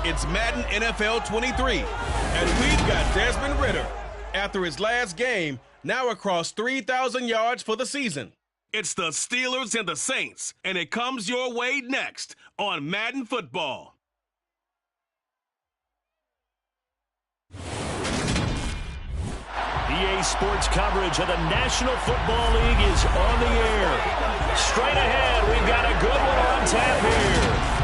It's Madden NFL 23, and we've got Desmond Ridder. After his last game, now across 3,000 yards for the season. It's the Steelers and the Saints, and it comes your way next on Madden Football. EA Sports coverage of the National Football League is on the air. Straight ahead, we've got a good one on tap here.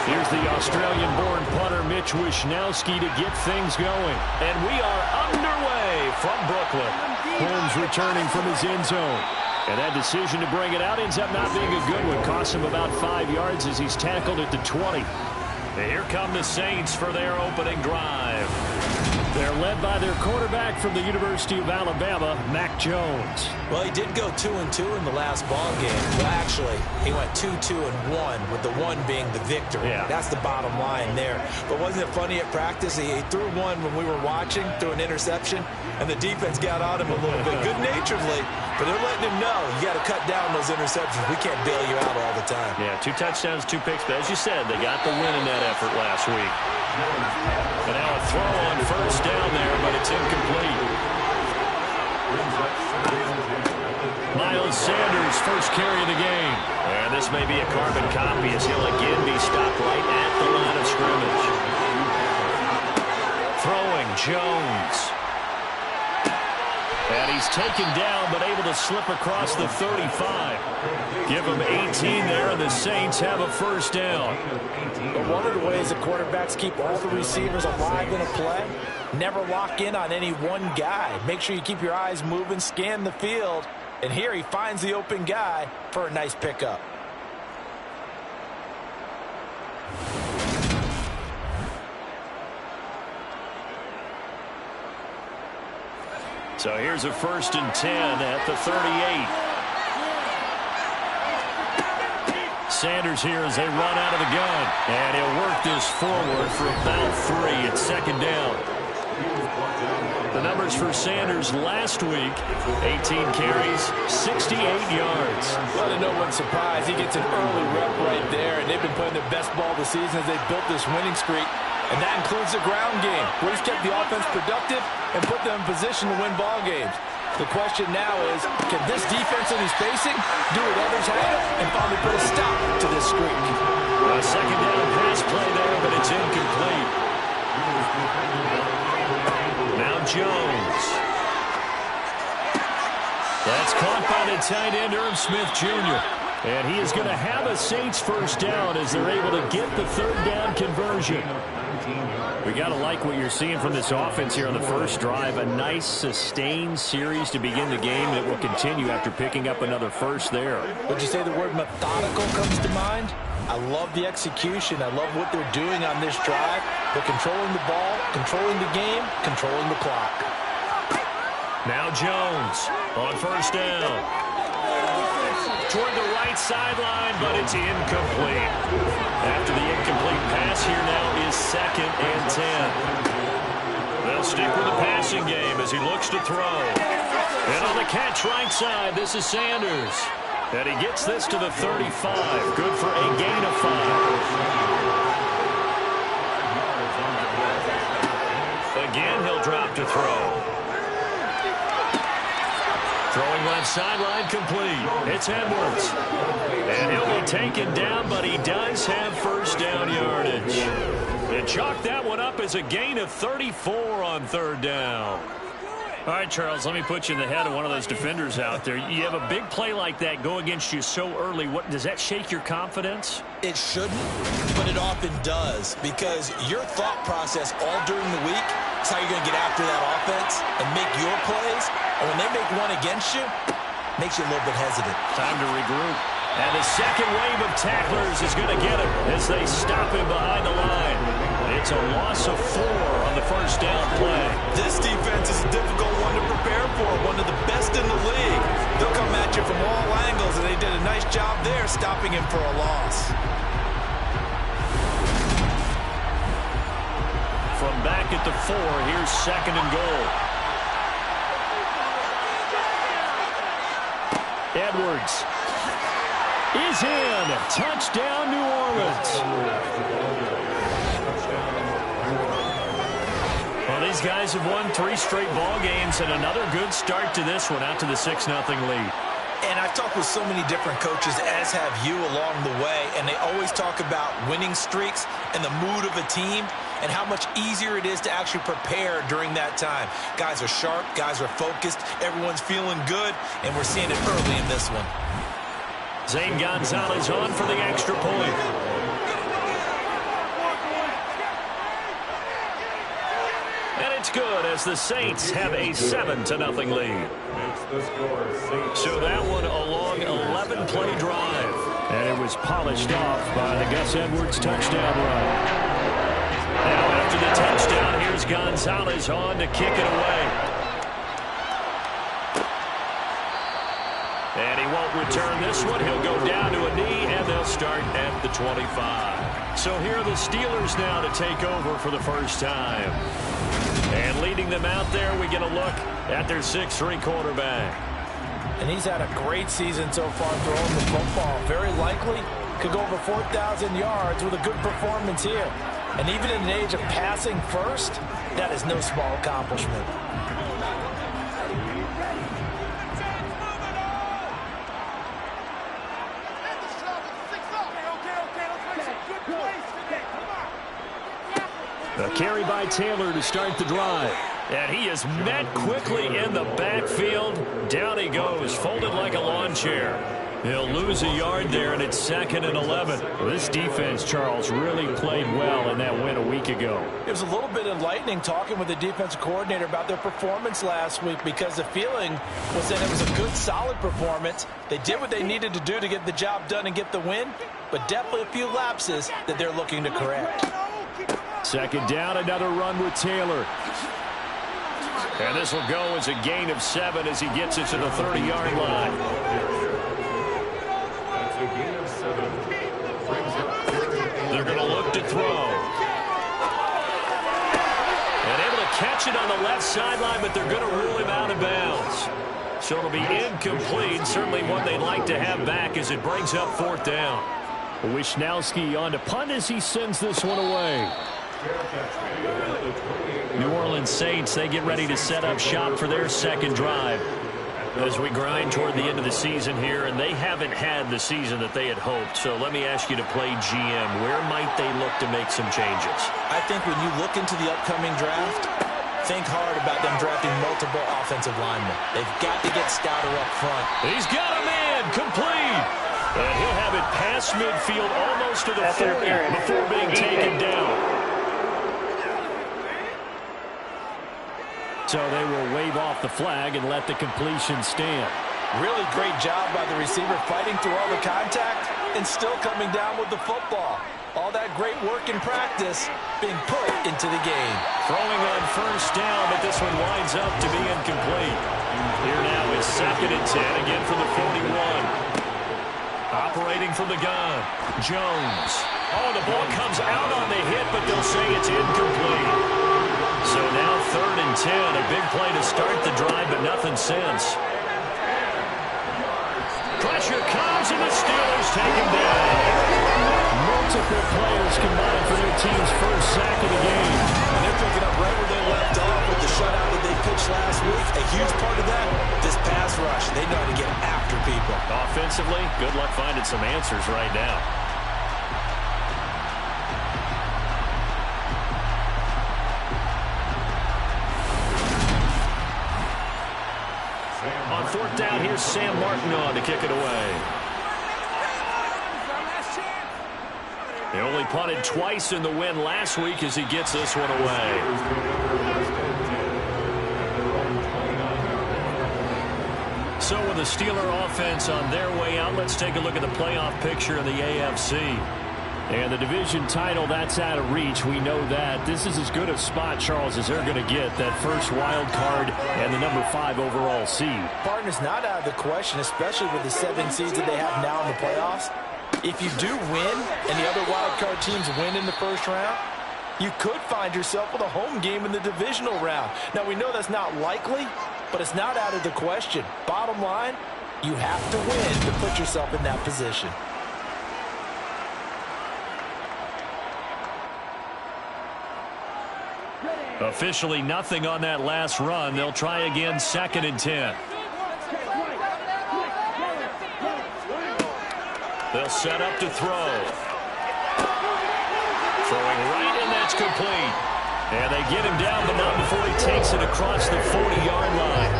Here's the Australian-born punter Mitch Wishnowsky to get things going. And we are underway from Brooklyn. Holmes returning from his end zone. And that decision to bring it out ends up not being a good one. Costs him about 5 yards as he's tackled at the 20. And here come the Saints for their opening drive. They're led by their quarterback from the University of Alabama, Mac Jones. Well, he did go 2-2 in the last ball game. Well, actually, he went 2-2-1, with the one being the victory. Yeah. That's the bottom line there. But wasn't it funny at practice? He threw one when we were watching, threw an interception, and the defense got on him a little bit, good-naturedly. But they're letting him know, you got to cut down those interceptions. We can't bail you out all the time. Yeah, 2 touchdowns, 2 picks. But as you said, they got the win in that effort last week. And now a throw on first down there, but it's incomplete. Miles Sanders, first carry of the game. And this may be a carbon copy as he'll again be stopped right at the line of scrimmage. Throwing Jones. And he's taken down, but able to slip across the 35. Give him 18 there, and the Saints have a first down. But one of the ways the quarterbacks keep all the receivers alive in a play, never lock in on any one guy. Make sure you keep your eyes moving, scan the field. And here he finds the open guy for a nice pickup. So here's a 1st and 10 at the 38. Sanders here as they run out of the gun. And he'll work this forward for about 3. It's 2nd down. The numbers for Sanders last week, 18 carries, 68 yards. Well, to no one's surprise, he gets an early rep right there, and they've been playing their best ball this season as they've built this winning streak. And that includes the ground game, where he's kept the offense productive and put them in position to win ball games. The question now is, can this defense that he's facing do what others have and finally put a stop to this streak? A 2nd down pass play there, but it's incomplete. Now Jones. That's caught by the tight end, Irv Smith Jr. And he is going to have a Saints first down as they're able to get the 3rd down conversion. We got to like what you're seeing from this offense here on the first drive. A nice, sustained series to begin the game that will continue after picking up another first there. Would you say the word methodical comes to mind? I love the execution. I love what they're doing on this drive. They're controlling the ball, controlling the game, controlling the clock. Now Jones on first down. Toward the right sideline, but it's incomplete. After the incomplete pass, here now is 2nd and 10. They'll stick with the passing game as he looks to throw. And on the catch right side, this is Sanders. And he gets this to the 35. Good for a gain of 5. Again, he'll drop to throw. Throwing left sideline complete. It's Edwards. And he'll be taken down, but he does have first down yardage. And chalk that one up as a gain of 34 on 3rd down. All right, Charles, let me put you in the head of one of those defenders out there. You have a big play like that go against you so early. What does that shake your confidence? It shouldn't, but it often does, because your thought process all during the week is how you're going to get after that offense and make your plays. And when they make one against you, it makes you a little bit hesitant. Time to regroup. And the second wave of tacklers is going to get him as they stop him behind the line. It's a loss of 4 on the first down play. This defense is a difficult one to prepare for, one of the best in the league. They'll come at you from all angles, and they did a nice job there stopping him for a loss. From back at the 4. Here's 2nd and goal. Edwards is in. Touchdown, New Orleans. Well, these guys have won 3 straight ball games, and another good start to this one, out to the 6-0 lead. And I've talked with so many different coaches, as have you, along the way, and they always talk about winning streaks and the mood of a team and how much easier it is to actually prepare during that time. Guys are sharp, guys are focused, everyone's feeling good, and we're seeing it early in this one. Zane Gonzalez on for the extra point. And it's good as the Saints have a 7-0 lead. So that one a long 11-play drive. And it was polished off by the Gus Edwards touchdown run. Now after the touchdown, here's Gonzalez on to kick it away. And he won't return this one. He'll go down to a knee, and they'll start at the 25. So here are the Steelers now to take over for the first time. And leading them out there, we get a look at their 6'3" quarterback. And he's had a great season so far throwing the football. Very likely could go over 4,000 yards with a good performance here. And even in an age of passing first, that is no small accomplishment. A carry by Taylor to start the drive. And he is met quickly in the backfield. Down he goes, folded like a lawn chair. He'll lose a yard there, and it's 2nd and 11. Well, this defense, Charles, really played well in that win a week ago. It was a little bit enlightening talking with the defensive coordinator about their performance last week, because the feeling was that it was a good, solid performance. They did what they needed to do to get the job done and get the win, but definitely a few lapses that they're looking to correct. 2nd down, another run with Taylor. And this will go as a gain of 7 as he gets it to the 30-yard line. That's a gain of 7. They're going to look to throw. And able to catch it on the left sideline, but they're going to rule him out of bounds. So it'll be incomplete. Certainly one they'd like to have back as it brings up 4th down. Wishnowski on to punt as he sends this one away. New Orleans Saints, they get ready to set up shop for their 2nd drive as we grind toward the end of the season here, and they haven't had the season that they had hoped. So let me ask you to play GM. Where might they look to make some changes? I think when you look into the upcoming draft, think hard about them drafting multiple offensive linemen. They've got to get stouter up front. He's got a man, complete. And he'll have it past midfield almost to the 40 before being taken down. So they will wave off the flag and let the completion stand. Really great job by the receiver fighting through all the contact and still coming down with the football. All that great work in practice being put into the game. Throwing on 1st down, but this one winds up to be incomplete. Here now it's 2nd and 10, again from the 41. Operating from the gun, Jones. Oh, the ball comes out on the hit, but they'll say it's incomplete. So now 3rd and 10, a big play to start the drive, but nothing since. Pressure comes, and the Steelers take him down. Multiple players combined for their team's first sack of the game. And they're picking up right where they left off with the shutout that they pitched last week. A huge part of that, this pass rush. They know how to get after people. Offensively, good luck finding some answers right now. On 4th down, here's Sam Martin on to kick it away. They only punted twice in the win last week as he gets this one away. So with the Steeler offense on their way out, let's take a look at the playoff picture in the AFC. And the division title, that's out of reach. We know that. This is as good a spot, Charles, as they're going to get. That first wild card and the number 5 overall seed. Partner's not out of the question, especially with the 7 seeds that they have now in the playoffs. If you do win and the other wild card teams win in the first round, you could find yourself with a home game in the divisional round. Now, we know that's not likely, but it's not out of the question. Bottom line, you have to win to put yourself in that position. Officially nothing on that last run. They'll try again, 2nd and 10. They'll set up to throw. Throwing right, and that's complete. And they get him down, but not before he takes it across the 40-yard line.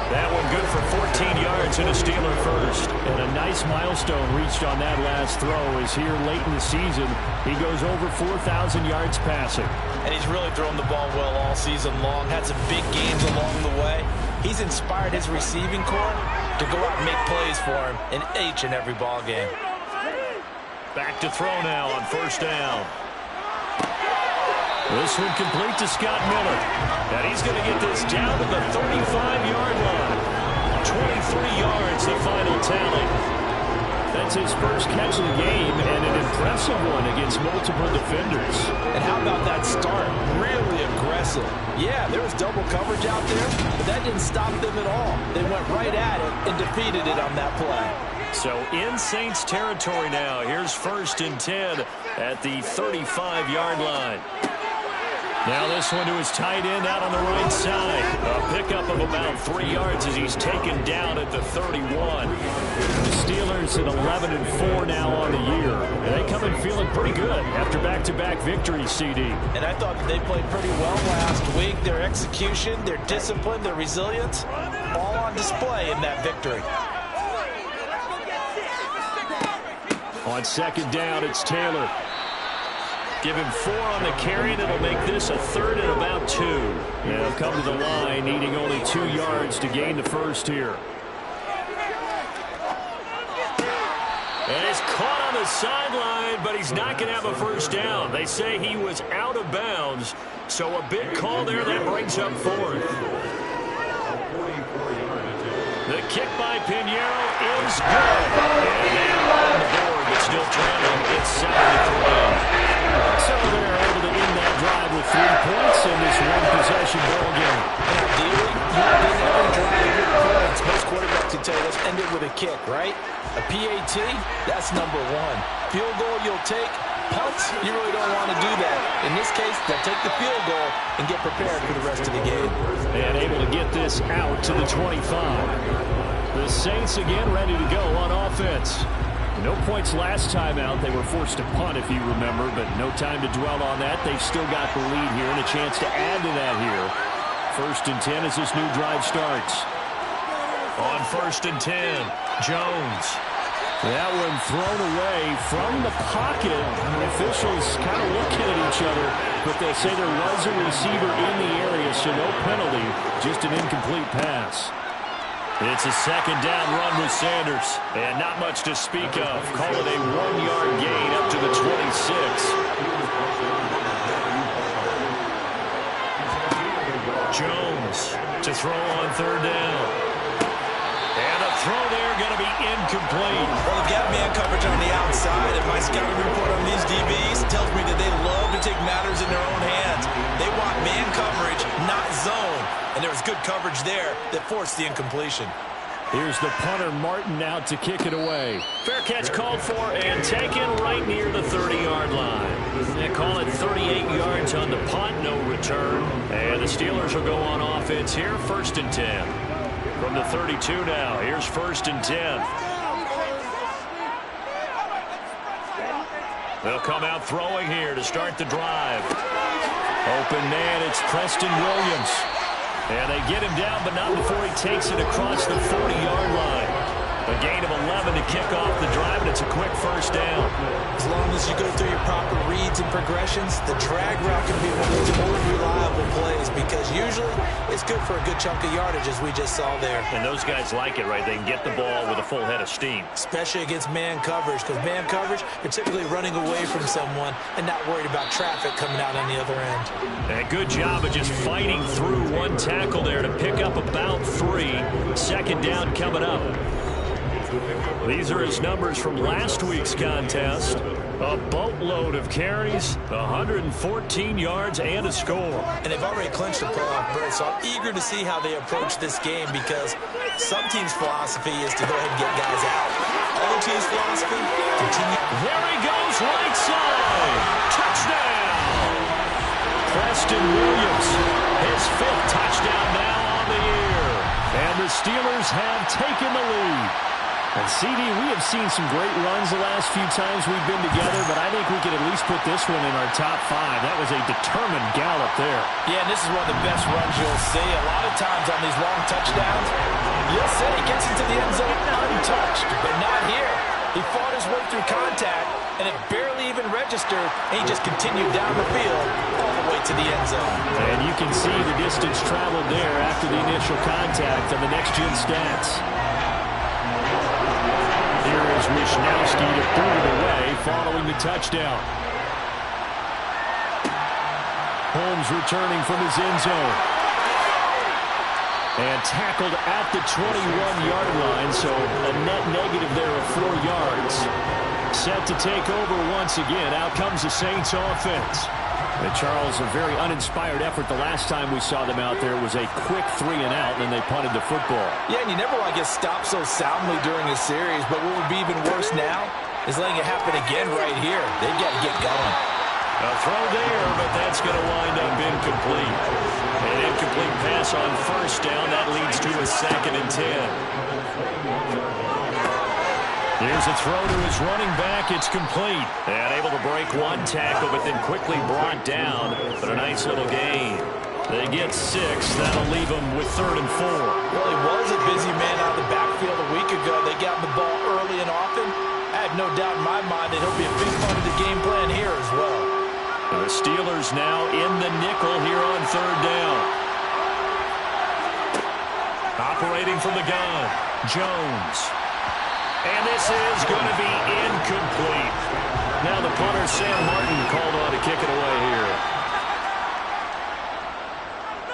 That one good for 14 yards and a Steeler first. And a nice milestone reached on that last throw as here late in the season, he goes over 4,000 yards passing. And he's really thrown the ball well all season long. Had some big games along the way. He's inspired his receiving corps to go out and make plays for him in each and every ball game. Back to throw now on 1st down. This one complete to Scott Miller. And he's going to get this down to the 35-yard line. 23 yards, the final tally. That's his first catch of the game, and an impressive one against multiple defenders. And how about that start? Really aggressive. Yeah, there was double coverage out there, but that didn't stop them at all. They went right at it and defeated it on that play. So in Saints territory now. Here's 1st and 10 at the 35-yard line. Now this one to his tight end out on the right side. A pickup of about 3 yards as he's taken down at the 31. The Steelers at 11-4 now on the year. And they come in feeling pretty good after back-to-back victories, CD. And I thought that they played pretty well last week. Their execution, their discipline, their resilience, all on display in that victory. On 2nd down, it's Taylor. Give him 4 on the carry, and it'll make this a 3rd and about 2. They'll come to the line, needing only 2 yards to gain the first here. And it's caught on the sideline, but he's not going to have a first down. They say he was out of bounds, so a big call there that brings up 4th. The kick by Pinheiro is good. And they're on the board, but still trailing. It's 7-3. So they're able to end that drive with 3 points in this one-possession ball game. And ideally, you want to end every drive with points. Most quarterbacks would tell you, let's end it with a kick, right? A PAT, that's number 1. Field goal you'll take. Punts, you really don't want to do that. In this case, they'll take the field goal and get prepared for the rest of the game. And able to get this out to the 25. The Saints again ready to go on offense. No points last time out. They were forced to punt, if you remember, but no time to dwell on that. They've still got the lead here and a chance to add to that here. 1st and 10 as this new drive starts. On 1st and 10, Jones. That one thrown away from the pocket. The officials kind of looking at each other, but they say there was a receiver in the area, so no penalty, just an incomplete pass. It's a 2nd down run with Sanders, and not much to speak of. Call it a 1-yard gain up to the 26. Jones to throw on 3rd down. And a throw there going to be incomplete. Well, they've got man coverage on the outside, and my scouting report on these DBs tells me that they love to take matters in their own hands. They want man coverage, not zone. And there was good coverage there that forced the incompletion. Here's the punter, Martin, out to kick it away. Fair catch called for and taken right near the 30-yard line. They call it 38 yards on the punt, no return. And the Steelers will go on offense here, 1st and 10. From the 32 now, here's 1st and 10. They'll come out throwing here to start the drive. Open man, it's Preston Williams. And they get him down, but not before he takes it across the 40-yard line. A gain of 11 to kick off the drive, and it's a quick 1st down. As long as you go through your proper reads and progressions, the drag route can be one of those more reliable plays because usually it's good for a good chunk of yardage, as we just saw there. And those guys like it, right? They can get the ball with a full head of steam. Especially against man coverage, because man coverage, you're typically running away from someone and not worried about traffic coming out on the other end. And a good job of just fighting through one tackle there to pick up about 3. 2nd down coming up. These are his numbers from last week's contest. A boatload of carries, 114 yards, and a score. And they've already clinched a playoff berth, so I'm eager to see how they approach this game because some teams' philosophy is to go ahead and get guys out. Other teams' philosophy, continue. There he goes, right side. Touchdown! Preston Williams, his 5th touchdown now on the year. And the Steelers have taken the lead. And CD, we have seen some great runs the last few times we've been together, but I think we could at least put this one in our top 5. That was a determined gallop there. Yeah, and this is one of the best runs you'll see. A lot of times on these long touchdowns, you'll say he gets into the end zone untouched, but not here. He fought his way through contact, and it barely even registered, and he just continued down the field all the way to the end zone. And you can see the distance traveled there after the initial contact on the next-gen stats. Here is Wishnowsky to boot it away following the touchdown. Holmes returning from his end zone. And tackled at the 21-yard line, so a net negative there of 4 yards. Set to take over once again. Out comes the Saints offense. And Charles, a very uninspired effort the last time we saw them out there. It was a quick 3 and out, and then they punted the football. Yeah, and you never want to get stopped so soundly during a series, but what would be even worse now is letting it happen again right here. They've got to get going. A throw there, but that's going to wind up incomplete. An incomplete pass on first down. That leads to a 2nd and 10. Here's a throw to his running back. It's complete. And able to break one tackle, but then quickly brought down. But a nice little gain. They get 6. That'll leave them with 3rd and 4. Well, he was a busy man out of the backfield a week ago. They got him the ball early and often. I have no doubt in my mind that he'll be a big part of the game plan here as well. The Steelers now in the nickel here on 3rd down. Operating from the gun, Jones. And this is going to be incomplete. Now the punter, Sam Martin, called on to kick it away here.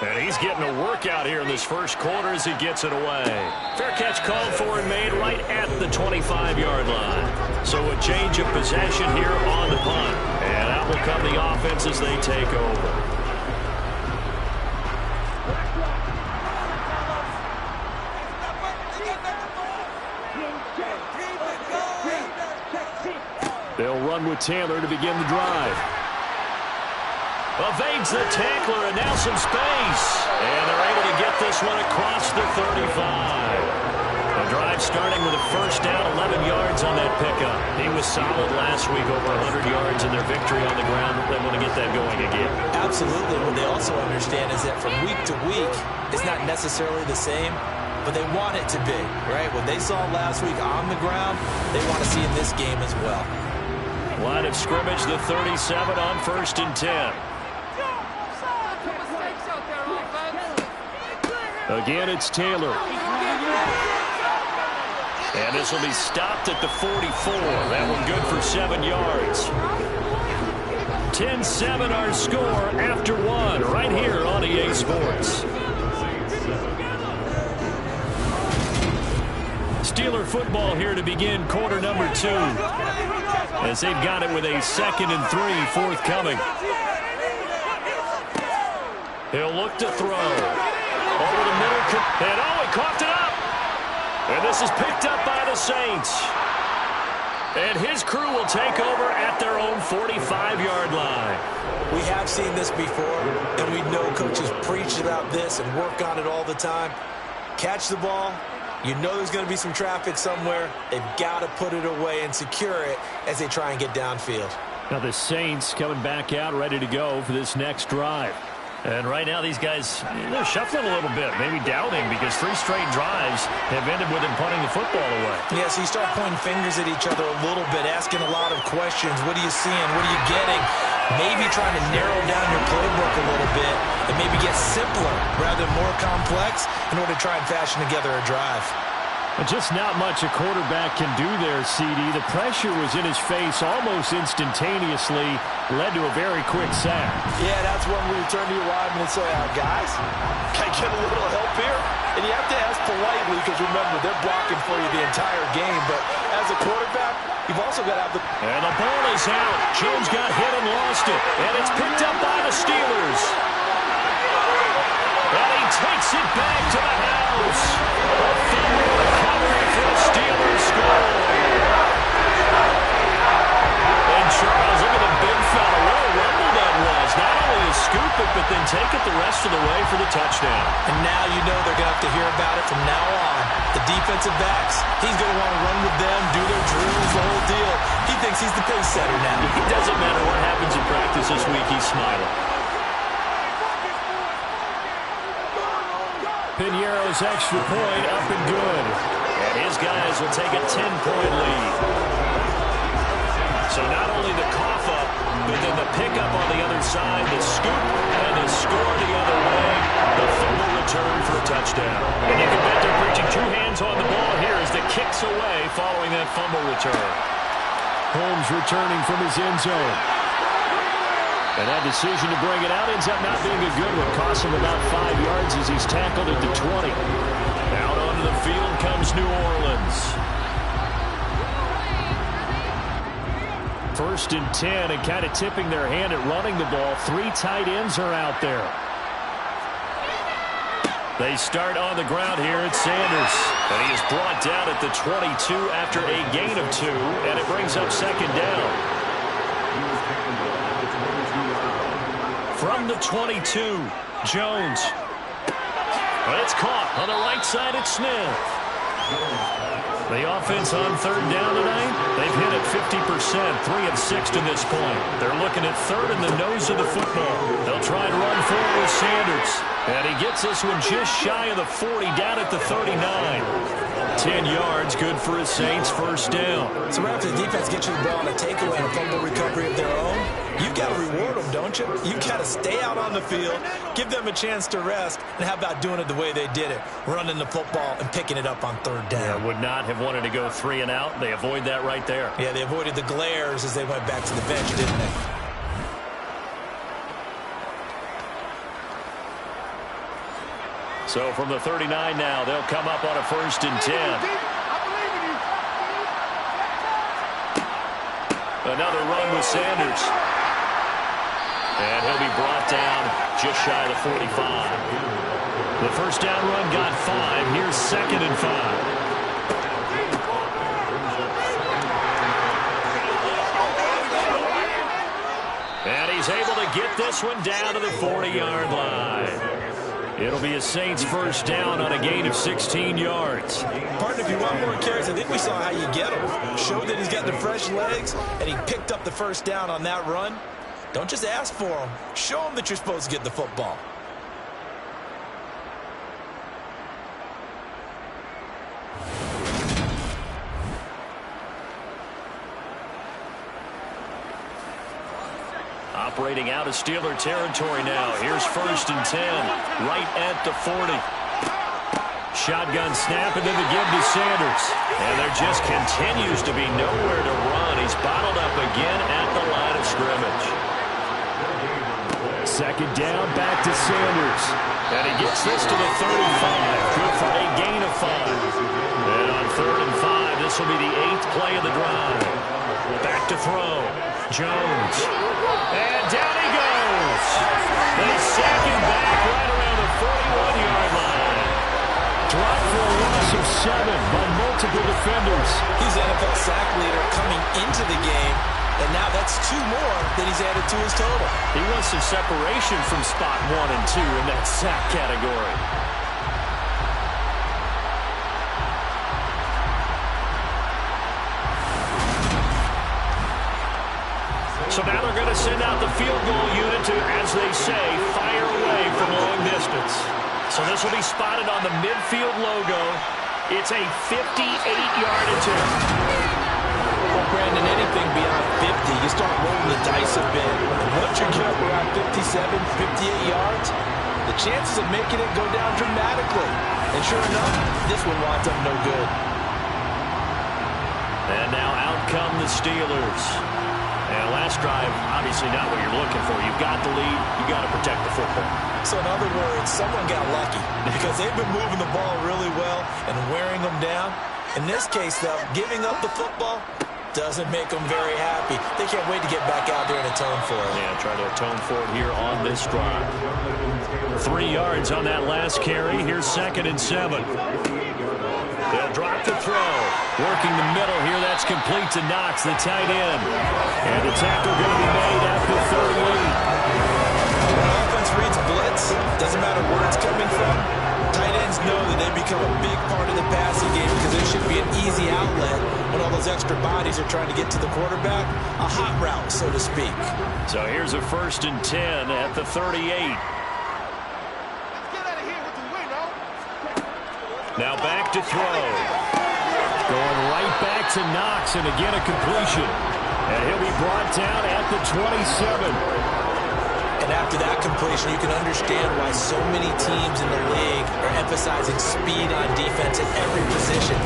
And he's getting a workout here in this first quarter as he gets it away. Fair catch called for and made right at the 25-yard line. So a change of possession here on the punt. And out will come the offense as they take over. They'll run with Taylor to begin the drive. Evades the tackler, and now some space. And they're able to get this one across the 35. The drive starting with a first down, 11 yards on that pickup. He was solid last week, over 100 yards in their victory on the ground. They want to get that going again. Absolutely. What they also understand is that from week to week, it's not necessarily the same, but they want it to be, right? What they saw last week on the ground, they want to see in this game as well. Line of scrimmage, the 37 on 1st and 10. Again, it's Taylor. And this will be stopped at the 44. That one good for 7 yards. 10-7 our score after 1 right here on EA Sports. Steeler football here to begin quarter number 2. As they've got it with a 2nd and 3 forthcoming. He'll look to throw. Over the middle. And he coughed it up. And this is picked up by the Saints. And his crew will take over at their own 45-yard line. We have seen this before, and we know coaches preach about this and work on it all the time. Catch the ball. You know there's going to be some traffic somewhere. They've got to put it away and secure it as they try and get downfield. Now the Saints coming back out ready to go for this next drive. And right now these guys, they're shuffling a little bit, maybe doubting, because 3 straight drives have ended with them punting the football away. Yeah, so you start pointing fingers at each other a little bit, asking a lot of questions. What are you seeing? What are you getting? Maybe trying to narrow down your playbook a little bit and maybe get simpler rather than more complex in order to try and fashion together a drive. Just not much a quarterback can do there, CD. The pressure was in his face almost instantaneously, led to a very quick sack. Yeah, that's when we turn to your lineman and say, guys, can I get a little help here? And you have to ask politely because, remember, they're blocking for you the entire game. But as a quarterback, you've also got to have the... And the ball is out. Jones got hit and lost it. And it's picked up by the Steelers. And he takes it back to the house. A fumble recovery for the Steelers score. And Charles, look at the big fella. What a rumble that was. Not only to scoop it, but then take it the rest of the way for the touchdown. And now you know they're going to have to hear about it from now on. The defensive backs, he's going to want to run with them, do their drills, the whole deal. He thinks he's the pace setter now. It doesn't matter what happens in practice this week, he's smiling. Piñeiro's extra point up and good. And his guys will take a 10-point lead. So not only the cough up, but then the pickup on the other side, the scoop, and the score the other way. The fumble return for a touchdown. And you can bet they're preaching two hands on the ball here as the kick's away following that fumble return. Holmes returning from his end zone. And that decision to bring it out ends up not being a good one. Costs him about 5 yards as he's tackled at the 20. Out onto the field comes New Orleans. 1st and 10, and kind of tipping their hand at running the ball. 3 tight ends are out there. They start on the ground here at Sanders. And he is brought down at the 22 after a gain of 2, and it brings up 2nd down. From the 22, Jones. But it's caught on the right side at Smith. The offense on 3rd down tonight, they've hit it 50%, 3 of 6 to this point. They're looking at 3rd in the nose of the football. They'll try and run forward with Sanders. And he gets this one just shy of the 40, down at the 39. 10 yards, good for his Saints, 1st down. So after the defense gets you the ball on a takeaway and a fumble recovery of their own, you've got to reward them, don't you? You've got to stay out on the field, give them a chance to rest, and how about doing it the way they did it, running the football and picking it up on 3rd down. Yeah, would not have wanted to go 3 and out. They avoid that right there. Yeah, they avoided the glares as they went back to the bench, didn't they? So from the 39 now, they'll come up on a 1st and 10. Another run with Sanders. And he'll be brought down just shy of the 45. The 1st down run got 5. Here's 2nd and 5. And he's able to get this one down to the 40-yard line. It'll be a Saints 1st down on a gain of 16 yards. Partner, if you want more carries, I think we saw how you get him. Showed that he's got the fresh legs, and he picked up the 1st down on that run. Don't just ask for him. Show him that you're supposed to get the football. Operating out of Steeler territory now. Here's 1st and 10, right at the 40. Shotgun snap and then the give to Sanders. And there just continues to be nowhere to run. He's bottled up again at the line of scrimmage. 2nd down, back to Sanders. And he gets this to the 35. Good for a gain of 5. And on 3rd and 5, this will be the 8th play of the drive. Back to throw. Jones. And down he goes. They sack him back right around the 41-yard line. Dropped for a loss of 7 by multiple defenders. He's the NFL sack leader coming into the game, and now that's 2 more that he's added to his total. He wants some separation from spot 1 and 2 in that sack category. So now they're going to send out the field goal unit to, as they say, fire away from long distance. So this will be spotted on the midfield logo. It's a 58-yard attempt. Well, Brandon, anything beyond 50, you start rolling the dice a bit. And once you get up around 57, 58 yards, the chances of making it go down dramatically. And sure enough, this one winds up no good. And now out come the Steelers. And last drive, obviously not what you're looking for. You've got the lead. You've got to protect the football. So in other words, someone got lucky because they've been moving the ball really well and wearing them down. In this case, though, giving up the football doesn't make them very happy. They can't wait to get back out there and atone for it. Yeah, try to atone for it here on this drive. 3 yards on that last carry. Here's 2nd and 7. They'll drop the throw. Working the middle here. That's complete to Knox, the tight end. And the tackle going to be made at the 38. When offense reads blitz, doesn't matter where it's coming from, tight ends know that they become a big part of the passing game because it should be an easy outlet when all those extra bodies are trying to get to the quarterback. A hot route, so to speak. So here's a 1st and 10 at the 38. Now back to throw. Going right back to Knox, and again a completion. And he'll be brought down at the 27. And after that completion, you can understand why so many teams in the league are emphasizing speed on defense at every position.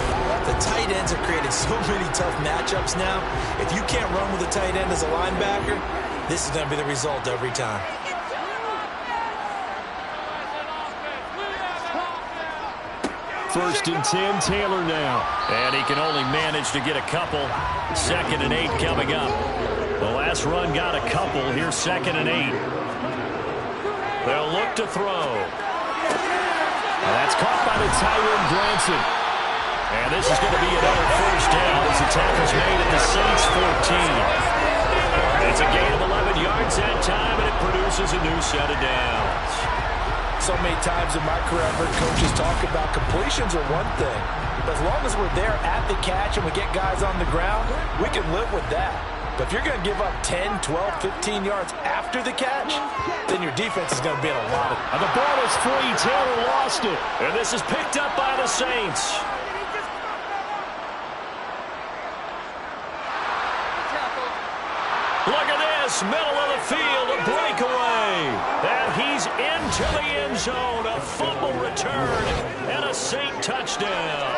The tight ends have created so many tough matchups now. If you can't run with a tight end as a linebacker, this is going to be the result every time. 1st and 10, Taylor now. And he can only manage to get a couple. 2nd and 8 coming up. The last run got a couple. Here's 2nd and 8. They'll look to throw. And that's caught by the tight end, Granson. And this is going to be another 1st down as the tackle's made at the Saints 14. It's a gain of 11 yards that time, and it produces a new set of downs. So many times in my career, I've heard coaches talk about completions are one thing. But as long as we're there at the catch and we get guys on the ground, we can live with that. But if you're going to give up 10, 12, 15 yards after the catch, then your defense is going to be in a lot of... And the ball is free. Taylor lost it. And this is picked up by the Saints. Look at this, middle of the field, a breakaway. And he's into the end zone, a fumble return, and a Saint touchdown.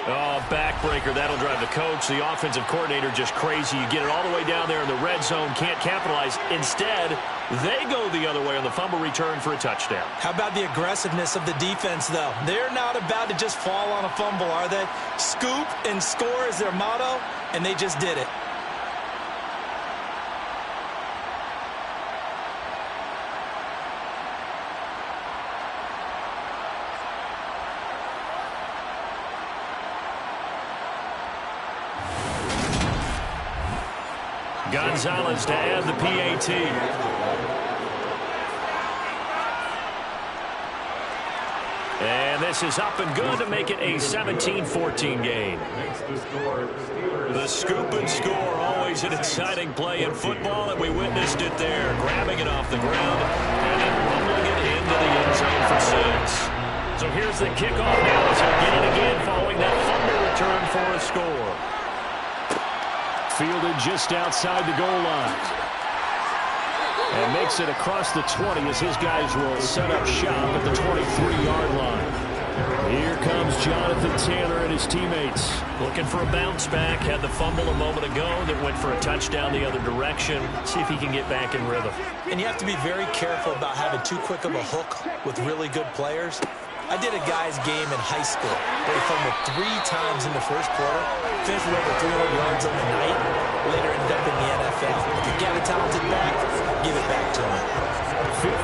Oh, backbreaker, that'll drive the coach, the offensive coordinator, just crazy. You get it all the way down there in the red zone, can't capitalize. Instead, they go the other way on the fumble return for a touchdown. How about the aggressiveness of the defense, though? They're not about to just fall on a fumble, are they? Scoop and score is their motto, and they just did it. Gonzalez to add the PAT. And this is up and good to make it a 17-14 game. The scoop and score, always an exciting play in football, and we witnessed it there, grabbing it off the ground and then rumbling it into the end zone for 6. So here's the kickoff now as he'll get it again following that fumble return for a score. Fielded just outside the goal line. And makes it across the 20 as his guys will set up shop at the 23-yard line. Here comes Jonathan Taylor and his teammates. Looking for a bounce back. Had the fumble a moment ago that went for a touchdown the other direction. See if he can get back in rhythm. And you have to be very careful about having too quick of a hook with really good players. I did a guy's game in high school where he fumbled 3 times in the first quarter, finished with over 300 yards on the night, later ended up in the NFL. If you got a talented back, give it back to him.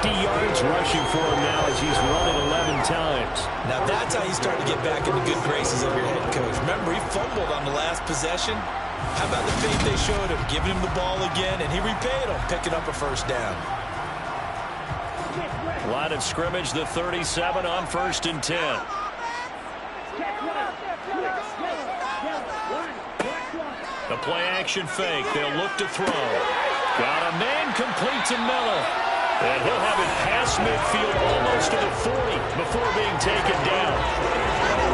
50 yards rushing for him now as he's run it 11 times. Now that's how you start to get back in the good graces of your head coach. Remember, he fumbled on the last possession. How about the faith they showed him, giving him the ball again, and he repaid him, picking up a 1st down. Line of scrimmage, the 37 on 1st and 10. The play action fake. They'll look to throw. Got a man complete to Miller. And he'll have it past midfield almost to the 40 before being taken down.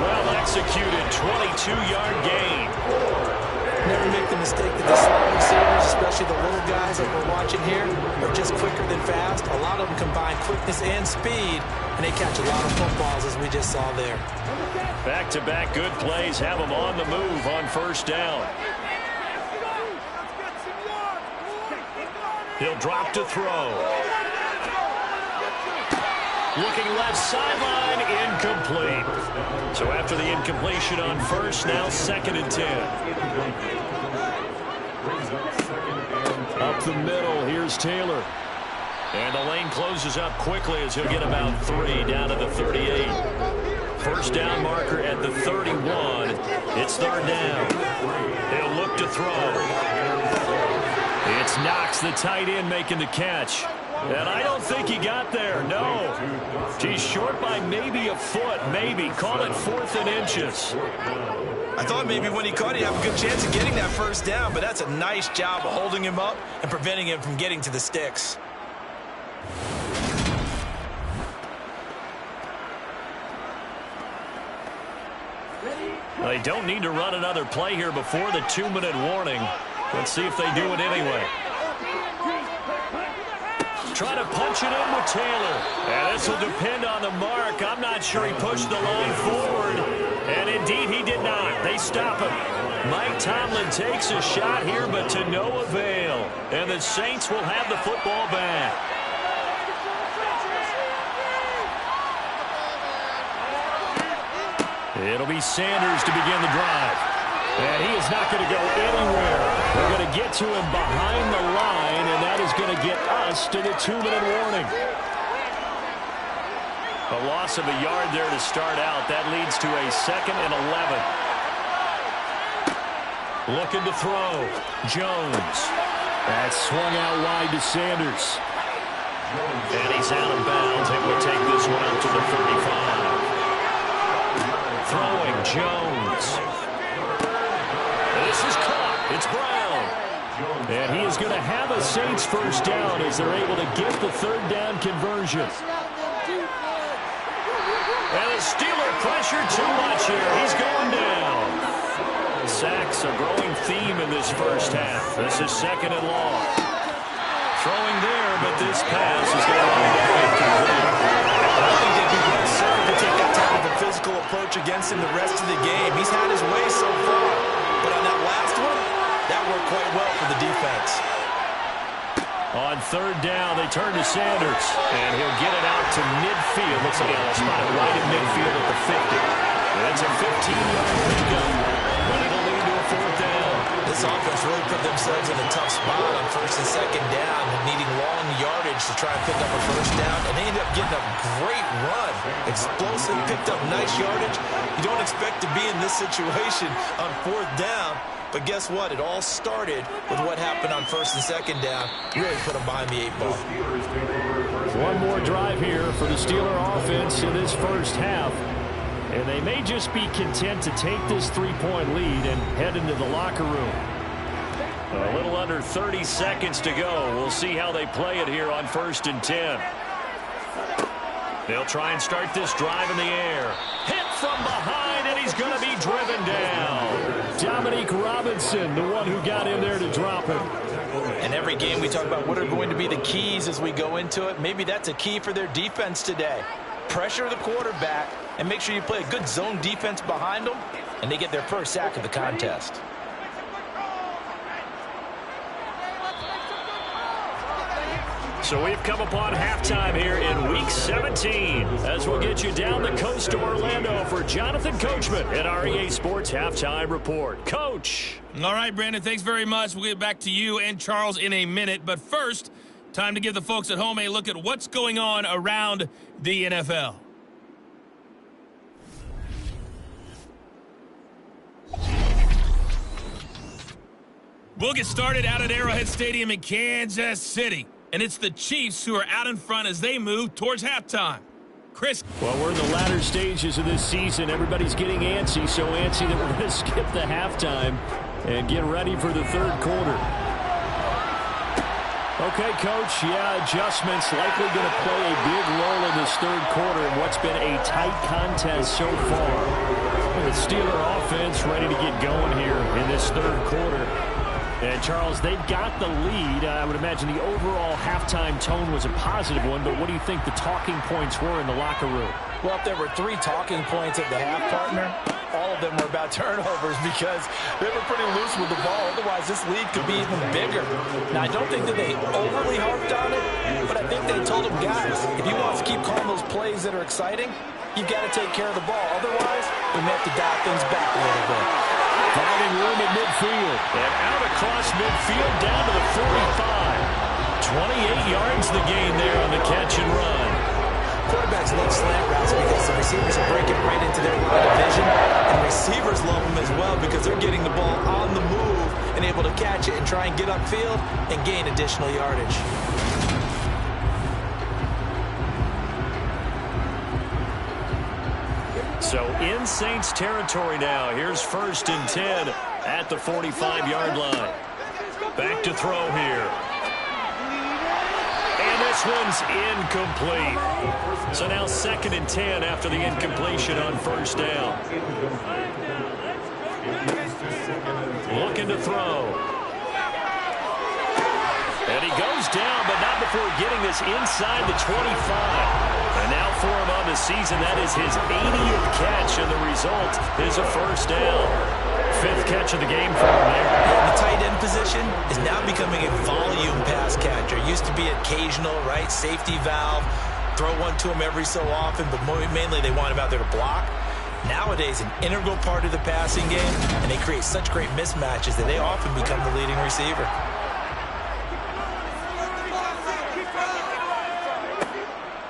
Well executed 22-yard gain. Never make the mistake that the slot receivers, especially the little guys like we're watching here, are just quicker than fast. A lot of them combine quickness and speed, and they catch a lot of footballs, as we just saw there. Back-to-back good plays have them on the move on first down. He'll drop to throw. Looking left sideline, incomplete. So after the incompletion on first, now 2nd and 10. Up the middle, here's Taylor. And the lane closes up quickly as he'll get about 3 down to the 38. First down marker at the 31. It's 3rd down. He'll look to throw. It's Knox, the tight end, making the catch. And I don't think he got there, no. He's short by maybe a foot, maybe. Call it 4th and inches. I thought maybe when he caught it, he'd have a good chance of getting that first down, but that's a nice job of holding him up and preventing him from getting to the sticks. They don't need to run another play here before the 2-minute warning. Let's see if they do it anyway. Try to punch it in with Taylor. And this will depend on the mark. I'm not sure he pushed the line forward. And indeed, he did not. They stop him. Mike Tomlin takes a shot here, but to no avail. And the Saints will have the football back. It'll be Sanders to begin the drive. And he is not going to go anywhere. We're going to get to him behind the line, and that is going to get us to the 2-minute warning. A loss of a yard there to start out. That leads to a 2nd and 11. Looking to throw. Jones. That's swung out wide to Sanders. And he's out of bounds. Able to take this one out to the 35. Throwing Jones. This is caught. It's Brown. And he is going to have a Saints first down as they're able to get the 3rd down conversion. And the Steeler pressure too much here. He's going down. Sacks a growing theme in this first half. This is 2nd and long. Throwing there, but this pass is going to wind up incomplete. I don't think they'd be concerned to take that type of a physical approach against him the rest of the game. He's had his way so far. But on that last one, that worked quite well for the defense. On 3rd down, they turn to Sanders. And he'll get it out to midfield. Looks like he'll spot it right at midfield at the 50. That's a 15-yard pickup. But it'll lead to a 4th down. This offense really put themselves in a tough spot on 1st and 2nd down, needing long yardage to try and pick up a first down, and they ended up getting a great run. Explosive, picked up nice yardage. You don't expect to be in this situation on 4th down, but guess what? It all started with what happened on 1st and 2nd down. Really put them behind the 8 ball. One more drive here for the Steeler offense in this first half. And they may just be content to take this 3-point lead and head into the locker room. A little under 30 seconds to go. We'll see how they play it here on 1st and 10. They'll try and start this drive in the air. Hit from behind, and he's going to be driven down. Dominique Robinson, the one who got in there to drop him. And every game we talk about what are going to be the keys as we go into it. Maybe that's a key for their defense today. Pressure the quarterback and make sure you play a good zone defense behind them, and they get their first sack of the contest. So we've come upon halftime here in Week 17 as we'll get you down the coast to Orlando for Jonathan Coachman at our EA Sports Halftime Report. Coach. All right, Brandon, thanks very much. We'll get back to you and Charles in a minute. But first, time to give the folks at home a look at what's going on around the NFL. We'll get started out at Arrowhead Stadium in Kansas City. And it's the Chiefs who are out in front as they move towards halftime. Chris. Well, we're in the latter stages of this season. Everybody's getting antsy, so antsy that we're going to skip the halftime and get ready for the 3rd quarter. Okay, Coach, adjustments likely going to play a big role in this 3rd quarter in what's been a tight contest so far. The Steeler offense offense ready to get going here in this third quarter. And, Charles, they've got the lead. I would imagine the overall halftime tone was a positive one, but what do you think the talking points were in the locker room? Well, if there were 3 talking points at the half, partner, all of them were about turnovers because they were pretty loose with the ball. Otherwise, this lead could be even bigger. Now, I don't think that they overly harped on it, but I think they told them, guys, if you want to keep calling those plays that are exciting, you've got to take care of the ball. Otherwise, we may have to dial things back a little bit. Finding room at midfield. And out across midfield down to the 45. 28 yards the gain there on the catch and run. Quarterbacks love slant routes because the receivers are breaking right into their line of vision. And receivers love them as well because they're getting the ball on the move and able to catch it and try and get upfield and gain additional yardage. So in Saints territory now. Here's 1st and 10 at the 45-yard line. Back to throw here. And this one's incomplete. So now 2nd and 10 after the incompletion on 1st down. Looking to throw. And he goes down, but not before getting this inside the 25. And now for him on the season, that is his 80th catch, and the result is a 1st down. 5th catch of the game for him there. Yeah, the tight end position is now becoming a volume pass catcher. Used to be occasional, right? Safety valve. Throw one to him every so often, but mainly they want him out there to block. Nowadays, an integral part of the passing game, and they create such great mismatches that they often become the leading receiver.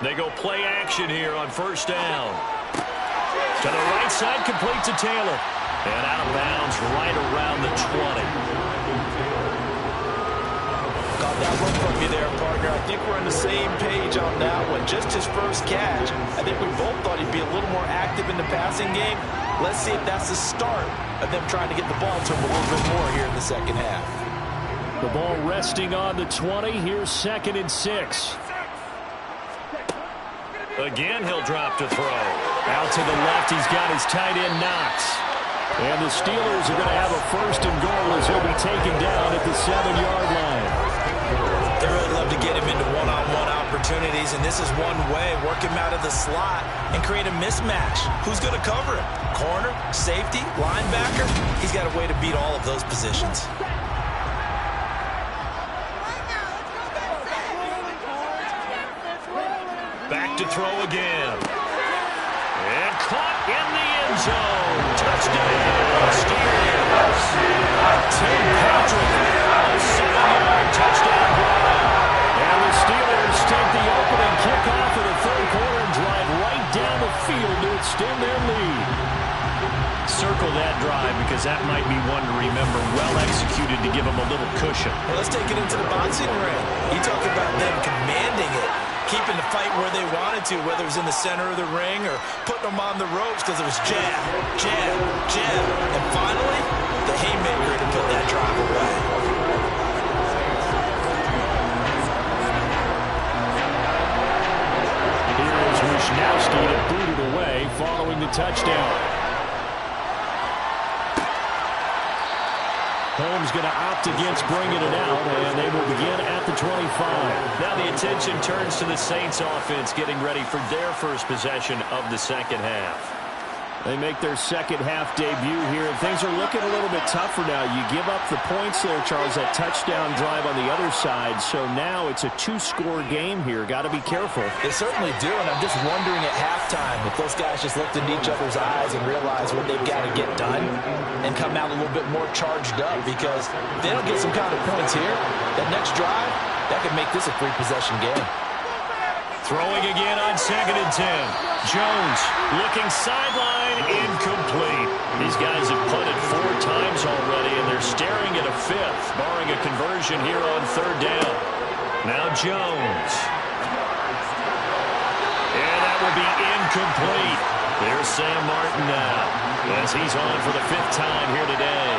They go play action here on 1st down. To the right side, complete to Taylor. And out of bounds right around the 20. Got that one from you there, partner. I think we're on the same page on that one. Just his first catch. I think we both thought he'd be a little more active in the passing game. Let's see if that's the start of them trying to get the ball to him a little bit more here in the second half. The ball resting on the 20. Here's 2nd and 6. Again, he'll drop to throw. Out to the left, he's got his tight end Knox. And the Steelers are going to have a 1st and goal as he'll be taken down at the 7-yard line. They really love to get him into one-on-one opportunities, and this is one way. Work him out of the slot and create a mismatch. Who's going to cover him? Corner, safety, linebacker? He's got a way to beat all of those positions. Back to throw again. And caught in the end zone. Touchdown, Steelers. Tim Patrick, a 7-yard touchdown drive. And the Steelers take the opening kickoff of the third quarter and drive right down the field to extend their lead. Circle that drive because that might be one to remember. Well executed to give them a little cushion. Well, let's take it into the boxing ring. You talk about them commanding it, keeping the fight where they wanted to, whether it was in the center of the ring or putting them on the ropes because it was jab, jab, jab. And finally, the haymaker to put that drive away. Here is Wishnowsky to boot it away following the touchdown. Holmes going to opt against bringing it out, and they will begin at the 25. Now the attention turns to the Saints offense getting ready for their first possession of the second half. They make their second half debut here, and things are looking a little bit tougher now. You give up the points there, Charles, that touchdown drive on the other side, so now it's a 2-score game here. Got to be careful. They certainly do, and I'm just wondering at halftime if those guys just looked into each other's eyes and realized what they've got to get done and come out a little bit more charged up, because if they don't get some kind of points here, that next drive, that could make this a 3-possession game. Throwing again on 2nd and 10. Jones looking sideline, incomplete. These guys have punted 4 times already, and they're staring at a 5th, barring a conversion here on 3rd down. Now Jones. And that will be incomplete. There's Sam Martin now, as he's on for the 5th time here today.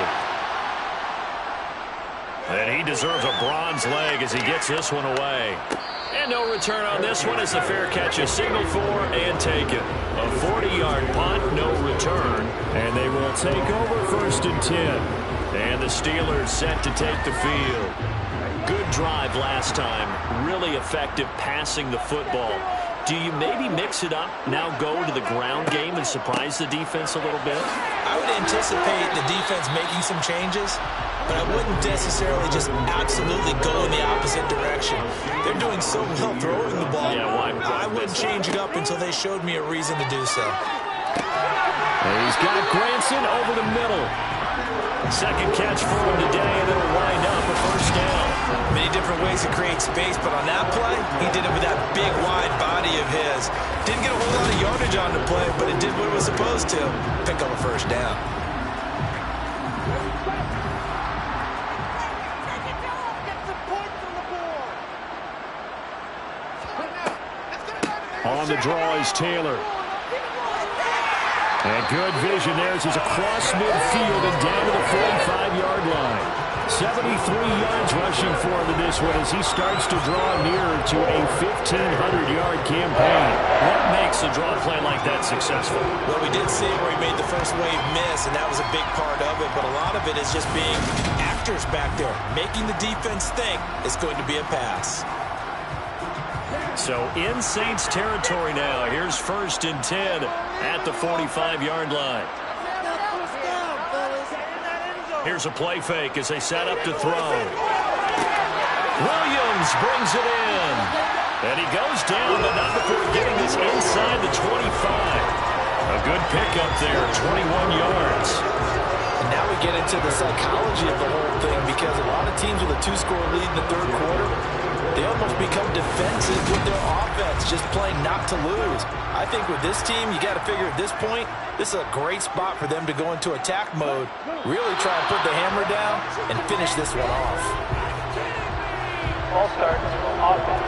And he deserves a bronze leg as he gets this one away. And no return on this one as the fair catch is signaled for and taken. A 40-yard punt, no return. And they will take over 1st and 10. And the Steelers set to take the field. Good drive last time. Really effective passing the football. Do you maybe mix it up, now go to the ground game and surprise the defense a little bit? I would anticipate the defense making some changes, but I wouldn't necessarily just absolutely go in the opposite direction. They're doing so well throwing the ball. Yeah, I wouldn't change it up until they showed me a reason to do so. And he's got Granson over the middle. Second catch for him today, and it'll wind up a 1st down. Many different ways to create space, but on that play, he did it with that big, wide body of his. Didn't get a whole lot of yardage on the play, but it did what it was supposed to. Pick up a 1st down. On the draw is Taylor. And good vision. There's his across midfield and down to the 45-yard line. 73 yards rushing for him in this one as he starts to draw nearer to a 1,500-yard campaign. What makes a draw play like that successful? Well, we did see where he made the first wave miss, and that was a big part of it, but a lot of it is just being actors back there, making the defense think it's going to be a pass. So in Saints territory now. Here's 1st and 10 at the 45-yard line. Here's a play fake as they set up to throw. Williams brings it in. And he goes down, but not before getting this inside the 25. A good pickup there, 21 yards. And now we get into the psychology of the whole thing, because a lot of teams with a 2-score lead in the 3rd quarter, they almost become defensive with their offense, just playing not to lose. I think with this team, you got to figure at this point, this is a great spot for them to go into attack mode, really try and put the hammer down and finish this one off. All start, offense.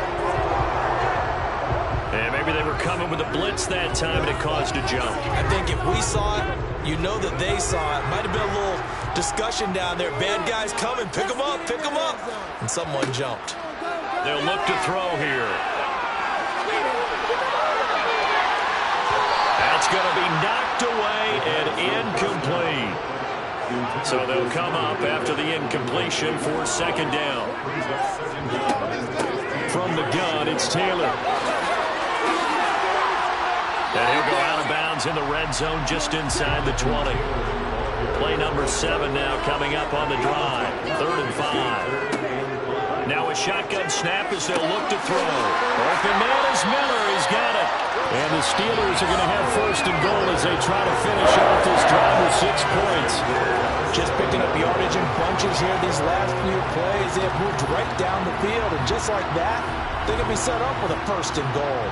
And maybe they were coming with a blitz that time and it caused a jump. I think if we saw it, you know that they saw it. Might have been a little discussion down there. Bad guys coming, pick them up, and someone jumped. They'll look to throw here. That's going to be knocked away and incomplete. So they'll come up after the incompletion for 2nd down. From the gun, it's Taylor. And he'll go out of bounds in the red zone just inside the 20. Play number 7 now coming up on the drive. 3rd and 5. Now a shotgun snap as they'll look to throw. Open man is Miller. He's got it. And the Steelers are going to have 1st and goal as they try to finish off this drive with 6 points. Just picking up yardage in bunches here these last few plays. They have moved right down the field, and just like that, they're going to be set up with a 1st and goal.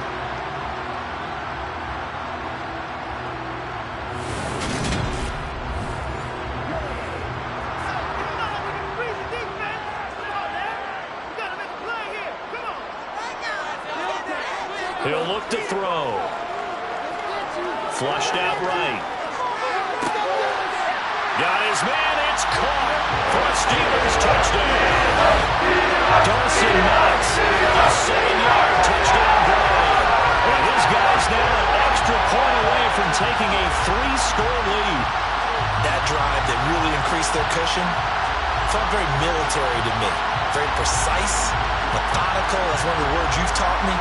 He'll look to throw. Flushed out right. Got his man. It's caught for a Steelers touchdown. Dawson Knox, a 7-yard touchdown drive. And his guy's now an extra point away from taking a 3-score lead. That drive that really increased their cushion felt very military to me. Very precise, methodical. That's one of the words you've taught me.